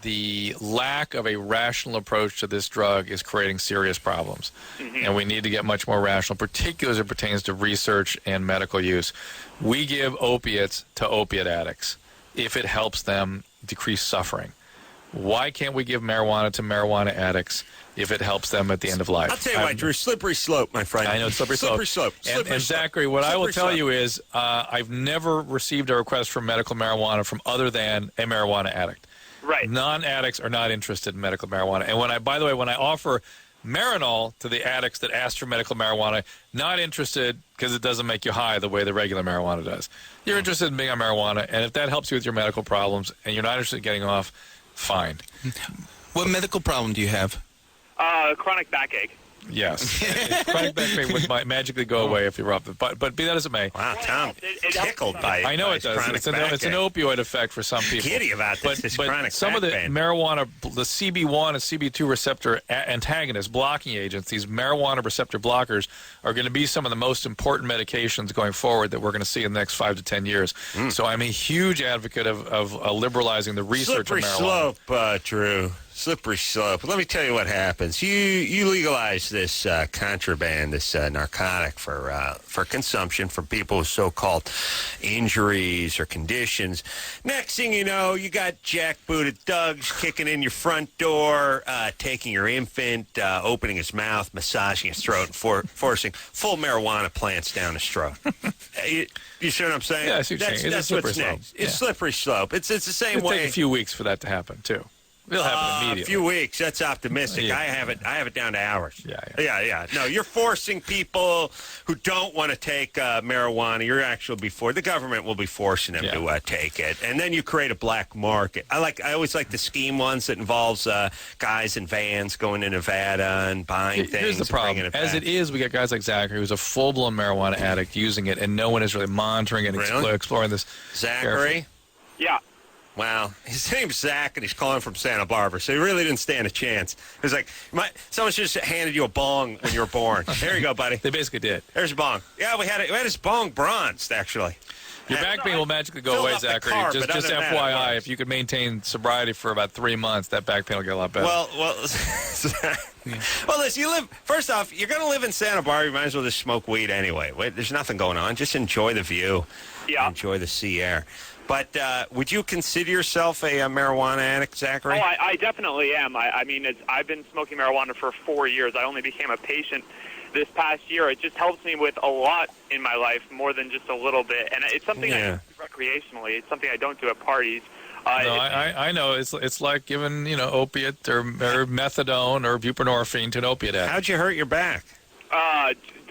the lack of a rational approach to this drug is creating serious problems. Mm-hmm. And we need to get much more rational, particularly as it pertains to research and medical use. We give opiates to opiate addicts if it helps them decrease suffering. Why can't we give marijuana to marijuana addicts if it helps them at the end of life? I'll tell you what, Drew, slippery slope, my friend. I know, slippery slope. And Zachary, what I will tell you is I've never received a request for medical marijuana from other than a marijuana addict. Right. Non-addicts are not interested in medical marijuana. And when I offer Marinol to the addicts that ask for medical marijuana, not interested because it doesn't make you high the way the regular marijuana does. You're interested in being on marijuana, and if that helps you with your medical problems and you're not interested in getting off, fine. What medical problem do you have? Chronic backache. Yes. Chronic back pain would magically go away if you rub it. But be that as it may. Wow, Tom, tickled by it. I know it does. It's an opioid effect for some people. Giddy about this, but chronic some back of the pain. marijuana, the CB1 and CB2 receptor antagonists, blocking agents, these marijuana receptor blockers are going to be some of the most important medications going forward that we're going to see in the next 5 to 10 years. So I'm a huge advocate of liberalizing the research Slippery of marijuana. slope, Drew. Slippery slope. Let me tell you what happens. You legalize this contraband, this narcotic for consumption for people with so-called injuries or conditions. Next thing you know, you got jackbooted thugs kicking in your front door, taking your infant, opening his mouth, massaging his throat, and forcing full marijuana plants down his throat. You see what I'm saying? Yeah, I see what you're saying. That's what's next. It's slippery slope. It's the same It'll way. take a few weeks for that to happen too. It'll happen immediately. A few weeks. That's optimistic. Yeah. I have it down to hours. Yeah. No, you're forcing people who don't want to take marijuana. You're actually the government will be forcing them to take it, and then you create a black market. I always like the scheme ones that involves guys in vans going to Nevada and buying things. Here's the problem. As it is, we got guys like Zachary, who's a full-blown marijuana addict, using it, and no one is really monitoring and exploring this. Zachary? Yeah. Wow. His name's Zach, and he's calling from Santa Barbara, so he really didn't stand a chance. It was like, someone just handed you a bong when you were born. There you go, buddy. They basically did. There's a bong. Yeah, we had his bong bronzed, actually. Your back pain will magically go away, Zachary. Just FYI, if you could maintain sobriety for about 3 months, that back pain will get a lot better. Well, listen, first off, you're going to live in Santa Barbara. You might as well just smoke weed anyway. There's nothing going on. Just enjoy the view. Yeah. Enjoy the sea air. But would you consider yourself a marijuana addict, Zachary? Oh, I definitely am. I mean, I've been smoking marijuana for 4 years. I only became a patient this past year. It just helps me with a lot in my life, more than just a little bit. And it's something I do recreationally. It's something I don't do at parties. I know. It's like giving opiate or methadone or buprenorphine to an opiate addict. How'd you hurt your back?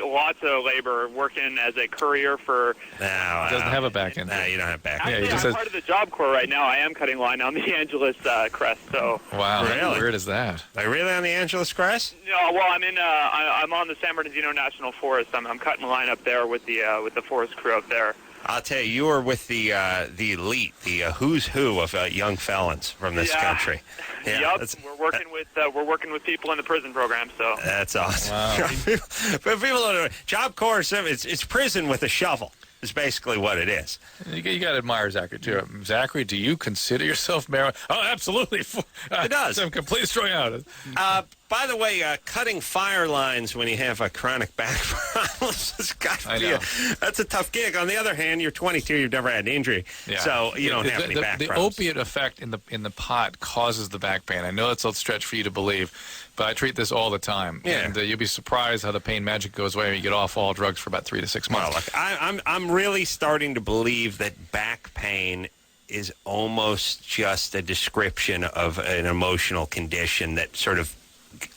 Lots of labor, working as a courier for... No, doesn't have a back end. No, you don't have back end. end. Actually, I'm part of the Job Corps right now. I am cutting line on the Angeles Crest, so... Wow, really? How weird is that? Are you really on the Angeles Crest? No, well, I'm on the San Bernardino National Forest. I'm cutting line up there with the forest crew up there. I'll tell you, you are with the elite, the who's who of young felons from this country. Yeah, yep, we're working with people in the prison program. So that's awesome. Wow. But people don't know. Job Corps, it's prison with a shovel. Is basically what it is. You got to admire Zachary too. Zachary, do you consider yourself marijuana? Oh, absolutely. It does. I'm completely strung out. By the way, cutting fire lines when you have a chronic back problem has got to be that's a tough gig. On the other hand, you're 22, you've never had an injury, so you don't have any back problems. The opiate effect in the pot causes the back pain. I know it's a stretch for you to believe, but I treat this all the time. Yeah. And you'll be surprised how the pain magic goes away when you get off all drugs for about 3 to 6 months. Well, look, I'm really starting to believe that back pain is almost just a description of an emotional condition that sort of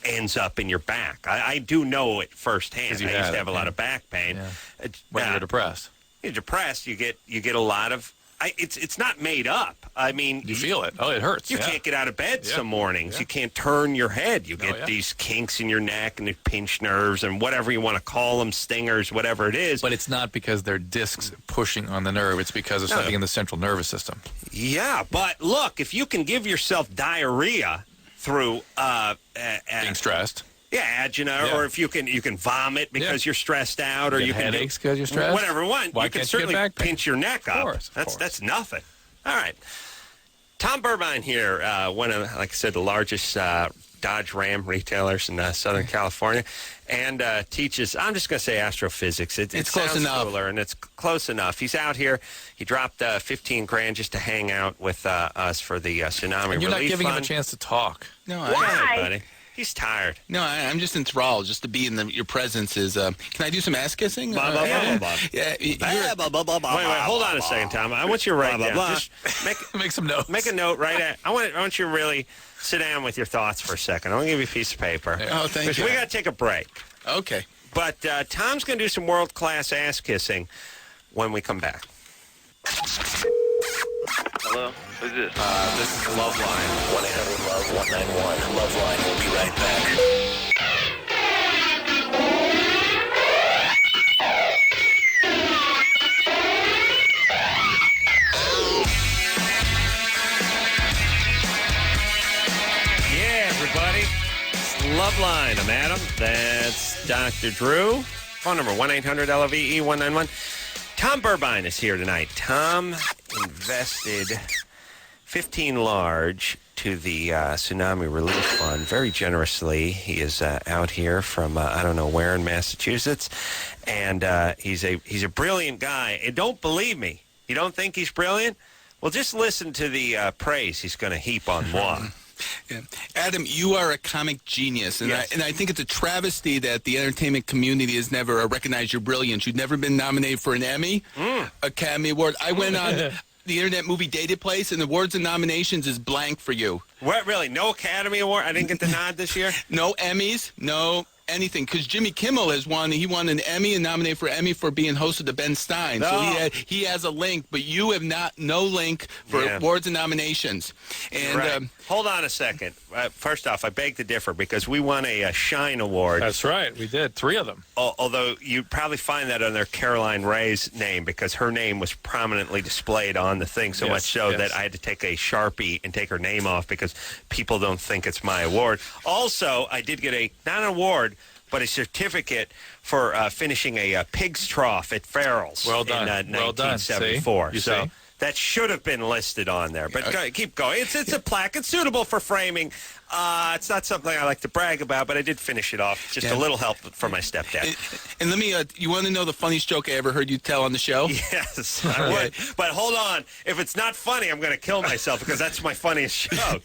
ends up in your back. I do know it firsthand. I used to have a lot of back pain. Yeah. When you're depressed. You're depressed, you get a lot of... It's not made up. I mean... You feel it. Oh, it hurts. You can't get out of bed some mornings. Yeah. You can't turn your head. You get these kinks in your neck and the pinched nerves and whatever you want to call them, stingers, whatever it is. But it's not because they're discs pushing on the nerve. It's because of something in the central nervous system. Yeah, but look, if you can give yourself diarrhea through... being stressed. Yeah, angina, or if you can vomit because you're stressed out, or you can headaches because you're stressed. Whatever you want. Why you can can't certainly you get back pain? pinch your neck up. Of course. That's nothing. All right, Tom Burbine here, one of, like I said, the largest Dodge Ram retailers in Southern California, and teaches. I'm just going to say astrophysics. It's close enough, cooler, and it's close enough. He's out here. He dropped $15,000 just to hang out with us for the tsunami relief. You're not giving fund. him a chance to talk. No, Why, buddy? He's tired. No, I'm just enthralled. Just to be in your presence is. Can I do some ass kissing? Wait, hold on a second, Tom. I want you to write down. Just make some notes. Make a note. I want you to really sit down with your thoughts for a second. I'm going to give you a piece of paper. Oh, thank you. We got to take a break. Okay. But Tom's going to do some world-class ass kissing when we come back. Hello. Who's this? This is Loveline. 1-800-LOVE-191. Loveline will be right back. Yeah, everybody. It's Loveline. I'm Adam. That's Dr. Drew. Phone number 1-800-LOVE-191. Tom Burbine is here tonight. Tom invested 15 large to the Tsunami Relief Fund very generously. He is out here from I don't know where in Massachusetts, and he's a brilliant guy. And don't believe me, you don't think he's brilliant? Well, just listen to the praise he's going to heap on moi. Yeah. Adam, you are a comic genius, and, Yes. I think it's a travesty that the entertainment community has never recognized your brilliance. You've never been nominated for an Emmy, Academy Award. I went on the Internet Movie Database, and the awards and nominations is blank for you. What, really? No Academy Award? I didn't get the nod this year? No Emmys, no anything, because Jimmy Kimmel has won. He won an Emmy and nominated for Emmy for being host of the Ben Stein. So he has a link, but you have no link for awards and nominations. And Right. Hold on a second. First off, I beg to differ because we won a Shine Award. That's right. We did 3 of them. Although you'd probably find that under Caroline Ray's name because her name was prominently displayed on the thing, so Yes, much so yes. that I had to take a Sharpie and take her name off because people don't think it's my award. Also, I did get not an award, but a certificate for finishing a pig's trough at Farrell's Well done. in Well done. 1974. See? You So see? that should have been listed on there. But keep going. It's a plaque. It's suitable for framing. It's not something I like to brag about, but I did finish it off. Just a little help from my stepdad. And let me, you want to know the funniest joke I ever heard you tell on the show? Yes, I would. But hold on. If it's not funny, I'm going to kill myself because that's my funniest joke.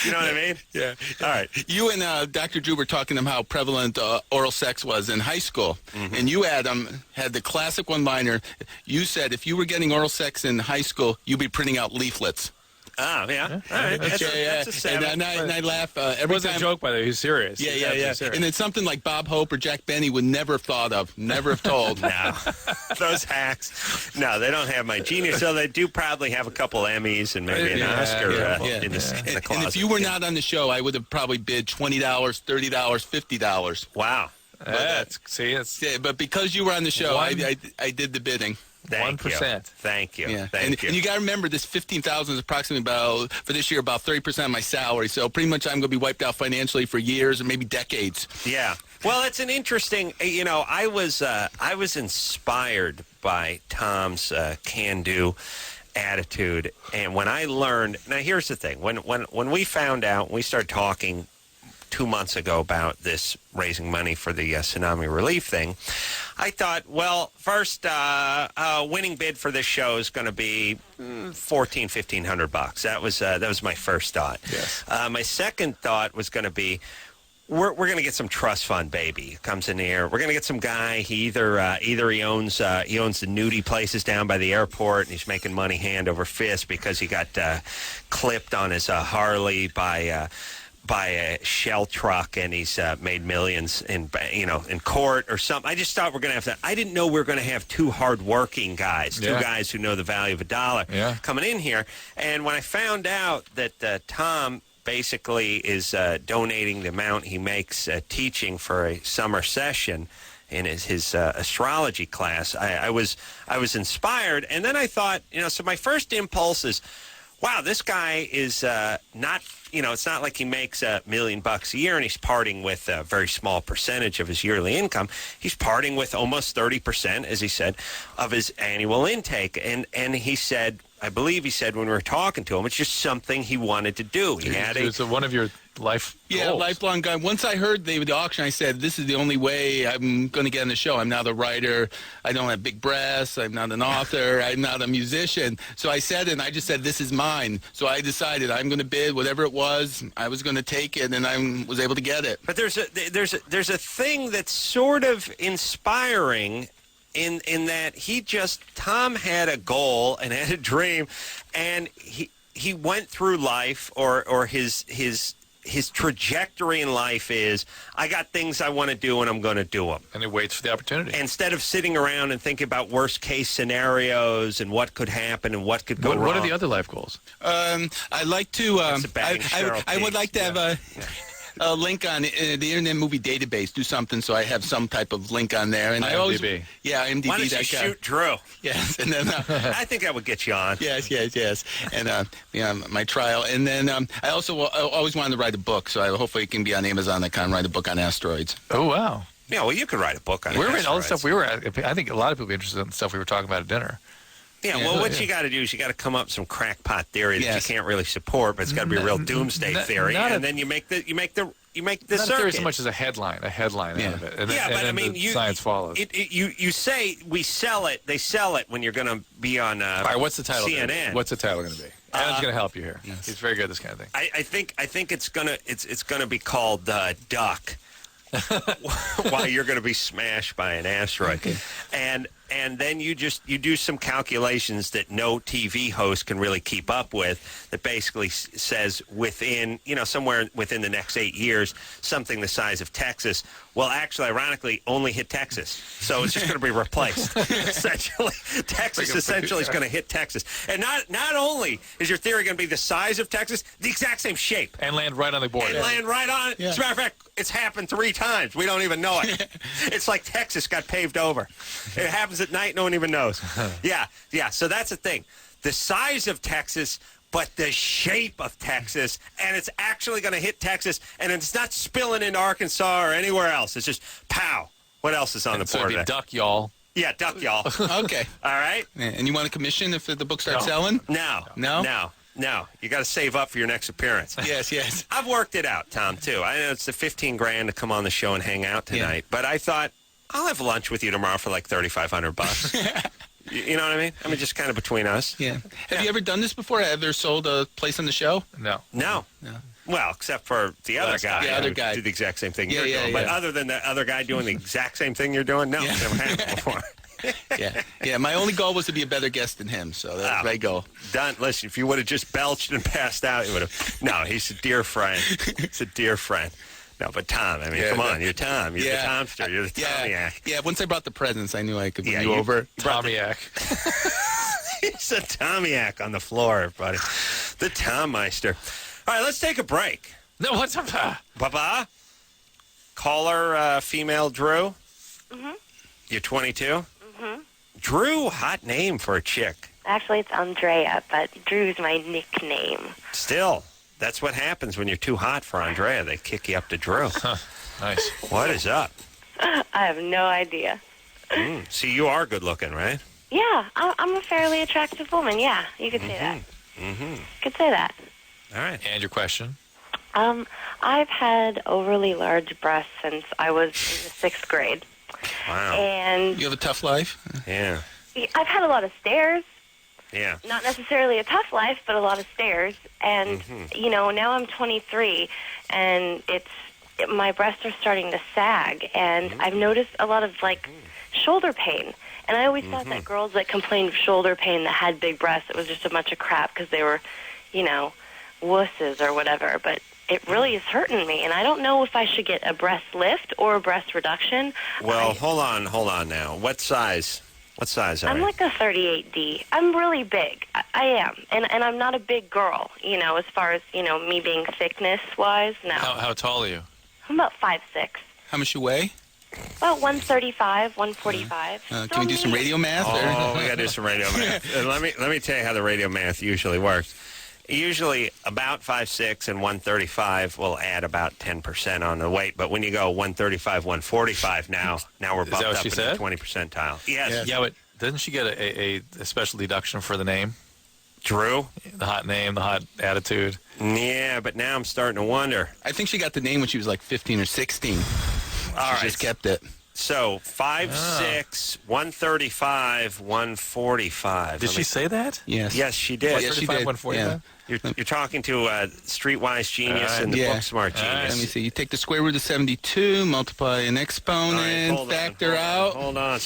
You know what I mean? Yeah. All right. You and Dr. Drew were talking about how prevalent oral sex was in high school. And you, Adam, had the classic one-liner. You said if you were getting oral sex in high school, you'd be printing out leaflets. Oh, yeah. All right. That's a seven. And I laugh It every was time. a joke, by the way. He's serious. Yeah, He's yeah, absolutely yeah. serious. And it's something like Bob Hope or Jack Benny would never have thought of, never have told. No. Those hacks. No, they don't have my genius. So they do probably have a couple Emmys and maybe an Oscar in the closet. And if you were not on the show, I would have probably bid $20, $30, $50. Wow. Yeah, but because you were on the show, I did the bidding. Thank 1%. you. Thank you. Yeah. Thank you. And you got to remember, this $15,000 is approximately about, for this year, about 30% of my salary. So pretty much I'm going to be wiped out financially for years or maybe decades. Yeah. Well, it's an interesting, I was inspired by Tom's can-do attitude. And when I learned, now here's the thing, when we found out, we started talking 2 months ago about this raising money for the tsunami relief thing, I thought, well, first, winning bid for this show is going to be $1,500. That was my first thought. Yes. My second thought was going to be, we're going to get some trust fund baby comes in here. We're going to get some guy. He either he owns the nudie places down by the airport, and he's making money hand over fist because he got clipped on his Harley by a shell truck, and he's made millions in court or something. I just thought we're going to have that. I didn't know we were going to have 2 hardworking guys, 2 guys who know the value of a dollar coming in here. And when I found out that Tom basically is donating the amount he makes teaching for a summer session in his astrology class, I was inspired. And then I thought, so my first impulse is, wow, this guy is not, it's not like he makes $1 million a year and he's parting with a very small percentage of his yearly income. He's parting with almost 30%, as he said, of his annual intake. And he said, I believe he said when we were talking to him, it's just something he wanted to do. He had It's one of your life goals. Lifelong guy. Once I heard the auction, I said, this is the only way I'm going to get on the show. I'm not a writer. I don't have big breasts. I'm not an author. I'm not a musician. So I said, and I just said, this is mine. So I decided I'm going to bid whatever it was. I was going to take it, and I was able to get it. But there's a thing that's sort of inspiring in that Tom had a goal and had a dream, and he went through life, or his his trajectory in life is, I got things I want to do and I'm going to do them. And he waits for the opportunity. Instead of sitting around and thinking about worst case scenarios and what could happen and what could go wrong. What are the other life goals? I'd like to. I would like to have a link on the Internet Movie Database. Do something so I have some type of link on there. And IMDb. I always, IMDb. Why don't you shoot Drew? Yes, and then I think that would get you on. Yes, and my trial, and then I also always wanted to write a book, so hopefully it can be on Amazon.com. Write a book on asteroids. Oh wow! Yeah, well, you could write a book on. We're reading all the asteroids. stuff we were at. I think a lot of people are interested in the stuff we were talking about at dinner. Yeah, well, what you got to do is you got to come up with some crackpot theory that you can't really support, but it's got to be a real doomsday theory, and then you make the Not circuit. a theory so much as a headline out of it. And yeah, then, but I and mean, the science follows. You say we sell it. They sell it when you're going to be on all right, what's the title? CNN. What's the title going to be? Adam's going to help you here. Yes. He's very good at this kind of thing. I think it's gonna be called Duck. While you're going to be smashed by an asteroid, and then you do some calculations that no TV host can really keep up with. That basically says within somewhere within the next 8 years, something the size of Texas will actually, ironically, only hit Texas. So it's just going to be replaced. Essentially, Texas essentially is going to hit Texas, and not only is your theory going to be the size of Texas, the exact same shape, and land right on the border. and land right on it. As a matter of fact, it's happened 3 times. We don't even know it. It's like Texas got paved over. It happens at night. No one even knows. Yeah. So that's the thing. The size of Texas, but the shape of Texas, and it's actually going to hit Texas, and it's not spilling into Arkansas or anywhere else. It's just pow. What else is on the So board? it'd be Duck, y'all. Yeah, Duck, y'all. Okay. All right? And you want a commission if the book starts selling? No. You got to save up for your next appearance. Yes. I've worked it out, Tom, too. I know it's the $15,000 to come on the show and hang out tonight, but I thought I'll have lunch with you tomorrow for like $3,500. You know what I mean? I mean, just kind of between us. Yeah. Have you ever done this before? Ever sold a place on the show? No. Well, except for the other guy. The other guy. Do the exact same thing you're doing. Yeah. But other than the other guy doing the exact same thing you're doing, no, it's never happened before. Yeah. My only goal was to be a better guest than him, so that's my goal. Done. Listen, if you would have just belched and passed out, you would have. No, he's a dear friend. He's a dear friend. No, but Tom, I mean, come on, you're Tom. You're the Tomster. You're the Tomiac. Yeah, once I brought the presents, I knew I could bring you you over. Tomiac. He's a Tomiac on the floor, everybody. The Tommeister. All right, let's take a break. No, what's up? Baba? Caller, female Drew? Mm-hmm. You're 22? Mm-hmm. Drew, hot name for a chick. Actually, it's Andrea, but Drew's my nickname. Still, that's what happens when you're too hot for Andrea. They kick you up to Drew. Nice. What is up? I have no idea. See, you are good looking, right? Yeah, I'm a fairly attractive woman. Yeah, you could say that. Mm-hmm. Could say that. All right. And your question? I've had overly large breasts since I was in the 6th grade. Wow. And You have a tough life? Yeah. I've had a lot of stairs. Yeah. Not necessarily a tough life, but a lot of stairs. And, now I'm 23, and my breasts are starting to sag, and I've noticed a lot of, shoulder pain. And I always thought that girls that complained of shoulder pain that had big breasts, it was just a bunch of crap because they were, wusses or whatever. But it really is hurting me, and I don't know if I should get a breast lift or a breast reduction. Well, hold on now. What size? What size are I'm you? like a 38D. I'm really big. I am. And I'm not a big girl, as far as, me being thickness-wise. No. How tall are you? I'm about 5'6". How much you weigh? About 135, 145. Can we do some radio math? Oh, we got to do some radio math. Let me tell you how the radio math usually works. Usually about 5'6" and 135 will add about 10% on the weight. But when you go 135, 145 now we're bumped up in the 20 percentile. Yes. Yeah, but doesn't she get a special deduction for the name? Drew? The hot name, the hot attitude. Yeah, but now I'm starting to wonder. I think she got the name when she was like 15 or 16. All right. She just kept it. So 5'6", 135, 145. Did she say that? Yes. Yes, she did. Yes, she 135, did. 145? You're talking to a streetwise genius and the book smart genius. Let me see. You take the square root of 72, multiply an exponent, All right, factor out. Hold on.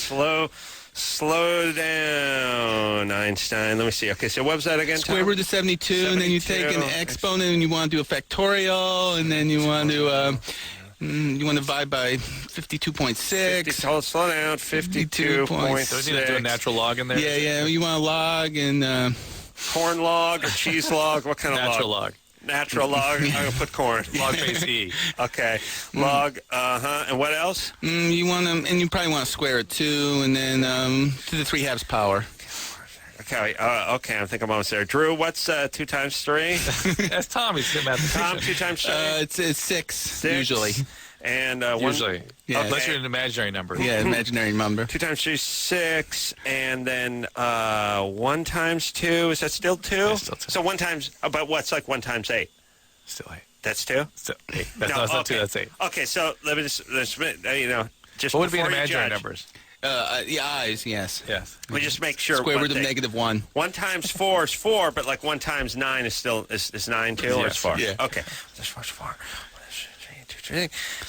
Slow down, Einstein. Let me see. Okay, so what was that again, Square Tom? root of 72, and then you take an exponent and you want to do a factorial, and then you want to divide by 52.6. Slow down, 52.6. So you need to do a natural log in there? Yeah. You want a log and... corn log or cheese log? What kind of Natural log. Natural log. I'm going to put corn. Log base E. Okay. Log, And what else? You want to, and you probably want to square it too, and then to the 3/2 power. Okay, I think I'm almost there. Drew, what's 2 times 3? That's Tom. He's the mathematician. Tom, 2 times 3? It's six usually. And Usually. Yeah. Unless you're an imaginary number. Yeah, imaginary number. 2 times 3 is 6, and then 1 times 2, is that still 2? Yeah, still 2. So 1 times, but what's like 1 times 8? Still 8. That's 2? Still 8. That's not 2, that's 8. Okay, so let me just just What would be an before you imaginary judge, numbers? The eyes, yes. Yes. we just make sure. Square one root of thing. negative 1. 1 times 4 is 4, but like 1 times 9 is still is 9 too, or it's 4? Yeah. Okay. This was 4.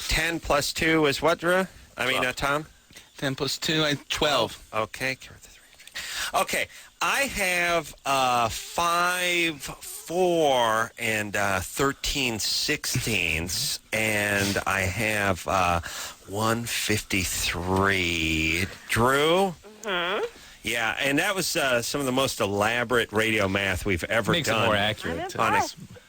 10 plus 2 is what, Drew? I mean, Tom? 10 plus 2, 12. Okay. Okay. I have 5, 4, and 13 sixteenths, and I have 153. Drew? Mm-hmm. Yeah, and that was some of the most elaborate radio math we've ever Makes done. it more accurate.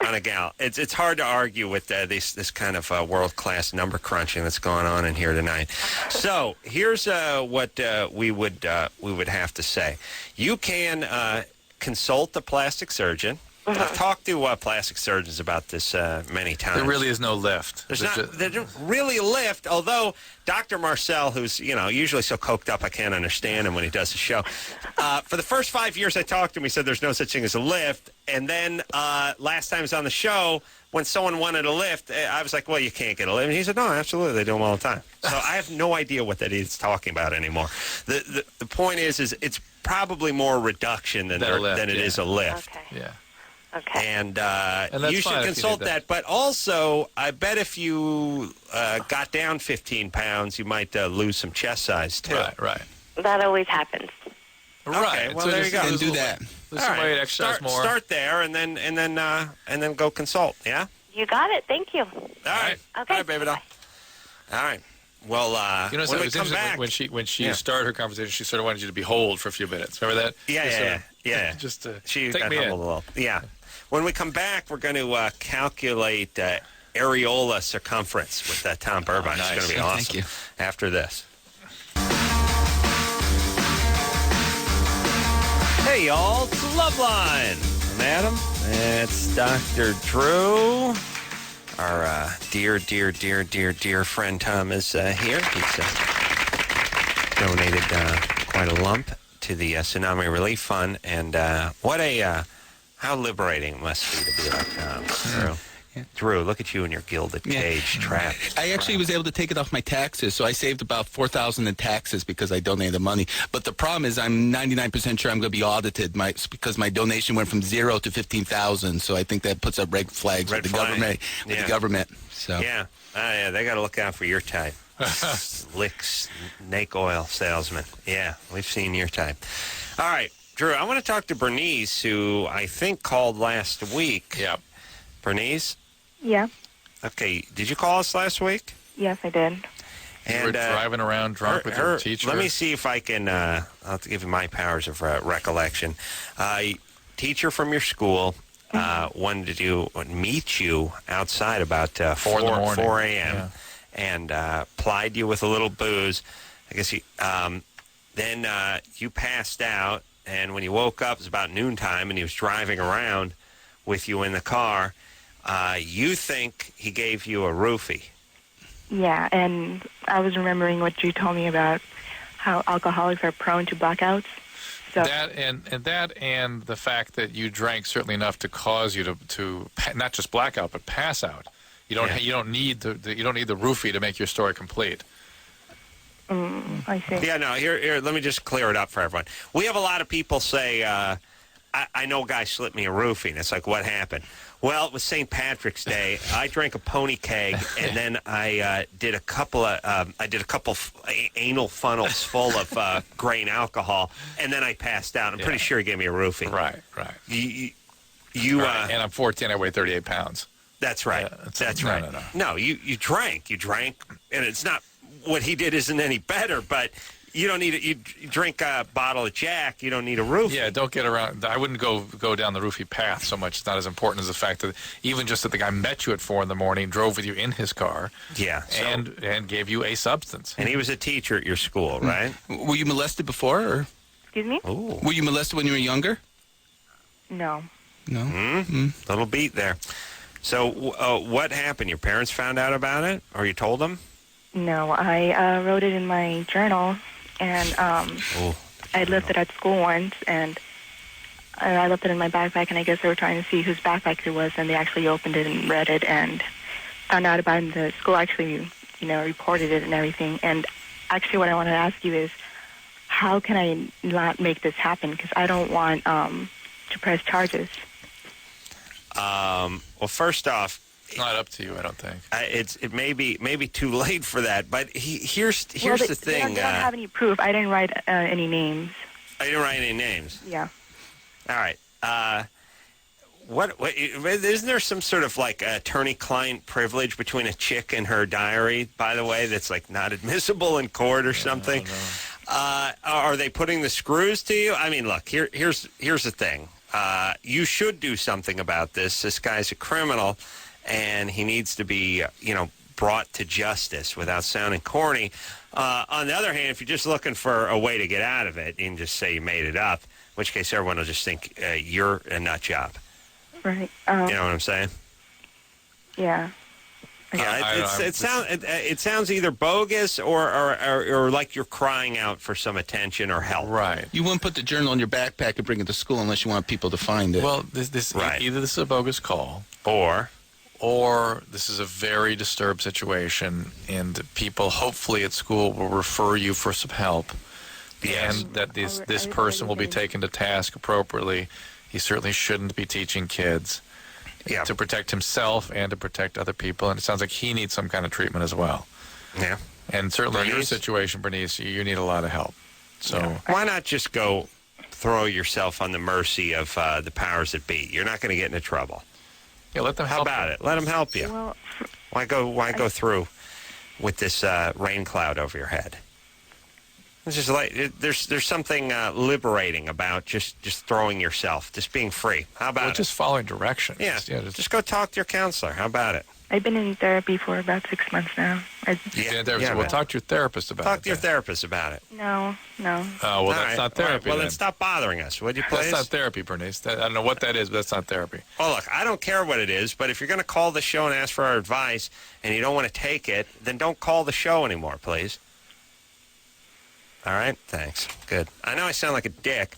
On a gal. It's hard to argue with this kind of world-class number crunching that's going on in here tonight. So here's what we would have to say. You can consult the plastic surgeon. I've talked to plastic surgeons about this many times. There really is no lift. There's really a lift, although Dr. Marcel, who's, usually so coked up I can't understand him when he does the show. For the first 5 years I talked to him, he said there's no such thing as a lift. And then last time he was on the show, when someone wanted a lift, I was like, well, you can't get a lift. And he said, no, absolutely, they do them all the time. So I have no idea what that he's talking about anymore. The point is it's probably more reduction than it is a lift. Okay. Yeah. Okay. And that's you should fine if you consult need that. But also, I bet if you got down 15 pounds, you might lose some chest size, too. Right. That always happens. Okay, well, there you go. And do that. Lose some weight, exercise more. Start there, and then go consult. Yeah. You got it. Thank you. All right. Okay. All right, baby doll. All right. Well, You know, when it we was come interesting back, when she started her conversation. She sort of wanted you to be hold for a few minutes. Remember that? Yeah. Just to She take got me in. humbled a little. Yeah. When we come back, we're going to calculate areola circumference with Tom Burbine. nice. It's going to be awesome. Thank you. After this. Hey, y'all. It's Loveline. I'm Adam. It's Dr. Drew. Our dear friend Tom is here. He's donated quite a lump to the Tsunami Relief Fund. And how liberating it must be to be like Tom. Drew. Drew, look at you in your gilded cage, trapped. I actually was able to take it off my taxes, so I saved about $4,000 in taxes because I donated the money. But the problem is, I'm 99% sure I'm going to be audited, because my donation went from 0 to 15,000. So I think that puts up red flags with the government. So Yeah, they got to look out for your type. Slick snake oil salesman. Yeah, we've seen your type. All right, Drew, I want to talk to Bernice, who I think called last week. Yeah. Bernice? Yeah. Okay, did you call us last week? Yes, I did. You were driving around drunk with your teacher? Let me see if I can, I'll have to give you my powers of recollection. Teacher from your school wanted to meet you outside about 4 a.m. And plied you with a little booze. I guess then you passed out, and when you woke up, it was about noontime, and he was driving around with you in the car. You think he gave you a roofie. Yeah, and I was remembering what you told me about how alcoholics are prone to blackouts. So that and the fact that you drank certainly enough to cause you to not just black out but pass out. You don't need the roofie to make your story complete. I see. Yeah, no. Here. Let me just clear it up for everyone. We have a lot of people say, "I know a guy slipped me a roofie." And it's like, what happened? Well, it was St. Patrick's Day. I drank a pony keg, and then I did a couple anal funnels full of grain alcohol, and then I passed out. I'm pretty sure he gave me a roofie. Right. Right. And I'm 4'10", I weigh 38 pounds. That's right. That's right. No. No, you drank, and it's not what he did isn't any better, but. You don't need it. You drink a bottle of Jack. You don't need a roofie. Yeah, don't get around. I wouldn't go down the roofie path so much. It's not as important as the fact that even just that the guy met you at 4 a.m, drove with you in his car, and gave you a substance. And he was a teacher at your school, right? Were you molested before? Or? Excuse me? Ooh. Were you molested when you were younger? No. No. Little beat there. So what happened? Your parents found out about it, or you told them? No, I wrote it in my journal, and I left it at school once, and I left it in my backpack, and I guess they were trying to see whose backpack it was, and they actually opened it and read it and found out about it. The school actually, reported it and everything. And actually what I want to ask you is, how can I not make this happen? Because I don't want to press charges. Well, first off, It's not up to you, I don't think. It may be too late for that, but here's the thing. They don't have any proof. I didn't write any names. I didn't write any names. Yeah. All right. What isn't there some sort of like attorney-client privilege between a chick and her diary? By the way, that's like not admissible in court or something. Are they putting the screws to you? I mean, look, here's the thing. You should do something about this. This guy's a criminal. And he needs to be, brought to justice without sounding corny. On the other hand, if you're just looking for a way to get out of it, you can just say you made it up, in which case everyone will just think you're a nut job. Right. You know what I'm saying? Yeah. It sounds either bogus or like you're crying out for some attention or help. Right. You wouldn't put the journal in your backpack and bring it to school unless you want people to find it. Well, either this is a bogus call, or this is a very disturbed situation, and people hopefully at school will refer you for some help, and that this person will be taken to task appropriately. He certainly shouldn't be teaching kids to protect himself and to protect other people, and it sounds like he needs some kind of treatment as well. Yeah. And certainly in your situation, Bernice, you need a lot of help. So why not just go throw yourself on the mercy of the powers that be? You're not going to get into trouble. Yeah, let them help. How about it? Let them help you. Well, Why go through with this rain cloud over your head? It's just like there's something liberating about just throwing yourself, just being free. How about it? Just following directions. Yeah, just go talk to your counselor. How about it? I've been in therapy for about 6 months now. Well, talk to your therapist about it. Talk to your therapist about it. No. Oh, well, that's not therapy. Well, then stop bothering us, would you, please? That's not therapy, Bernice. I don't know what that is, but that's not therapy. Well, look, I don't care what it is, but if you're going to call the show and ask for our advice and you don't want to take it, then don't call the show anymore, please. All right? Thanks. Good. I know I sound like a dick,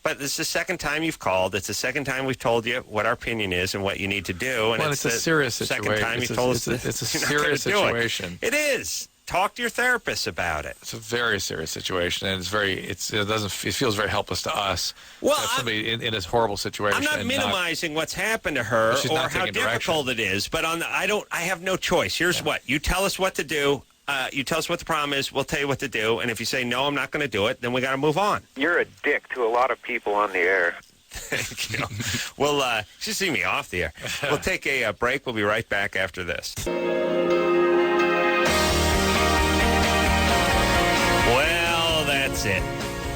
but this is the second time you've called. It's the second time we've told you what our opinion is and what you need to do. And Well, it's a serious second situation. time you've told us It's a you're not gonna serious do it. situation. It is. Talk to your therapist about it. It's a very serious situation, and it feels very helpless to us. Well, to have somebody in this horrible situation. I'm not minimizing what's happened to her or how difficult it is, but I have no choice. Here's what. You tell us what to do. You tell us what the problem is. We'll tell you what to do. And if you say, no, I'm not going to do it, then we got to move on. You're a dick to a lot of people on the air. Thank you. Well, you see me off the air. We'll take a break. We'll be right back after this. Well, that's it.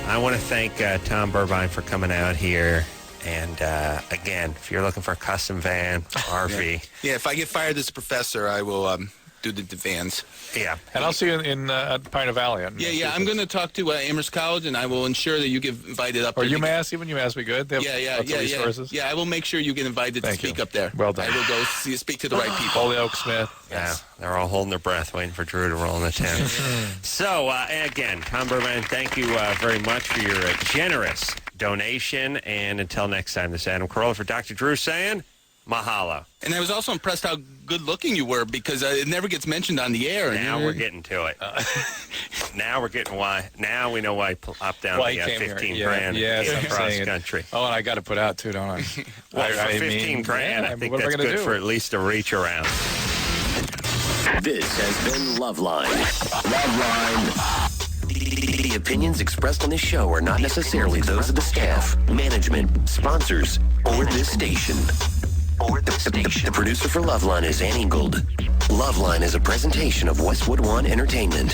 I want to thank Tom Burbine for coming out here. And, again, if you're looking for a custom van, RV. Yeah, if I get fired as a professor, I will do the vans. Yeah. And I'll see you in Pioneer Valley. I'm going to talk to Amherst College, and I will ensure that you get invited up. Or UMass, even UMass be good. They have resources. Yeah, I will make sure you get invited to speak up there. Well done. I will go speak to the right people. Holy Oak Smith. Yes. Yeah, they're all holding their breath, waiting for Drew to roll in the 10. So, again, Tom Burbine, thank you very much for your generous donation. And until next time, this is Adam Carolla for Dr. Drew saying, mahalo. And I was also impressed how good-looking you were, because it never gets mentioned on the air. Now we're getting to it. now we're getting why. Now we know why he popped down. Why He he got came 15 here. grand Yeah, in I'm cross saying it. country. Oh, and I got to put out too, don't I? Well, for 15 grand, I think that's good for at least a reach around. This has been Loveline. Loveline. The opinions expressed on this show are not necessarily those of the staff, management, sponsors, or this station. The producer for Loveline is Ann Ingold. Loveline is a presentation of Westwood One Entertainment.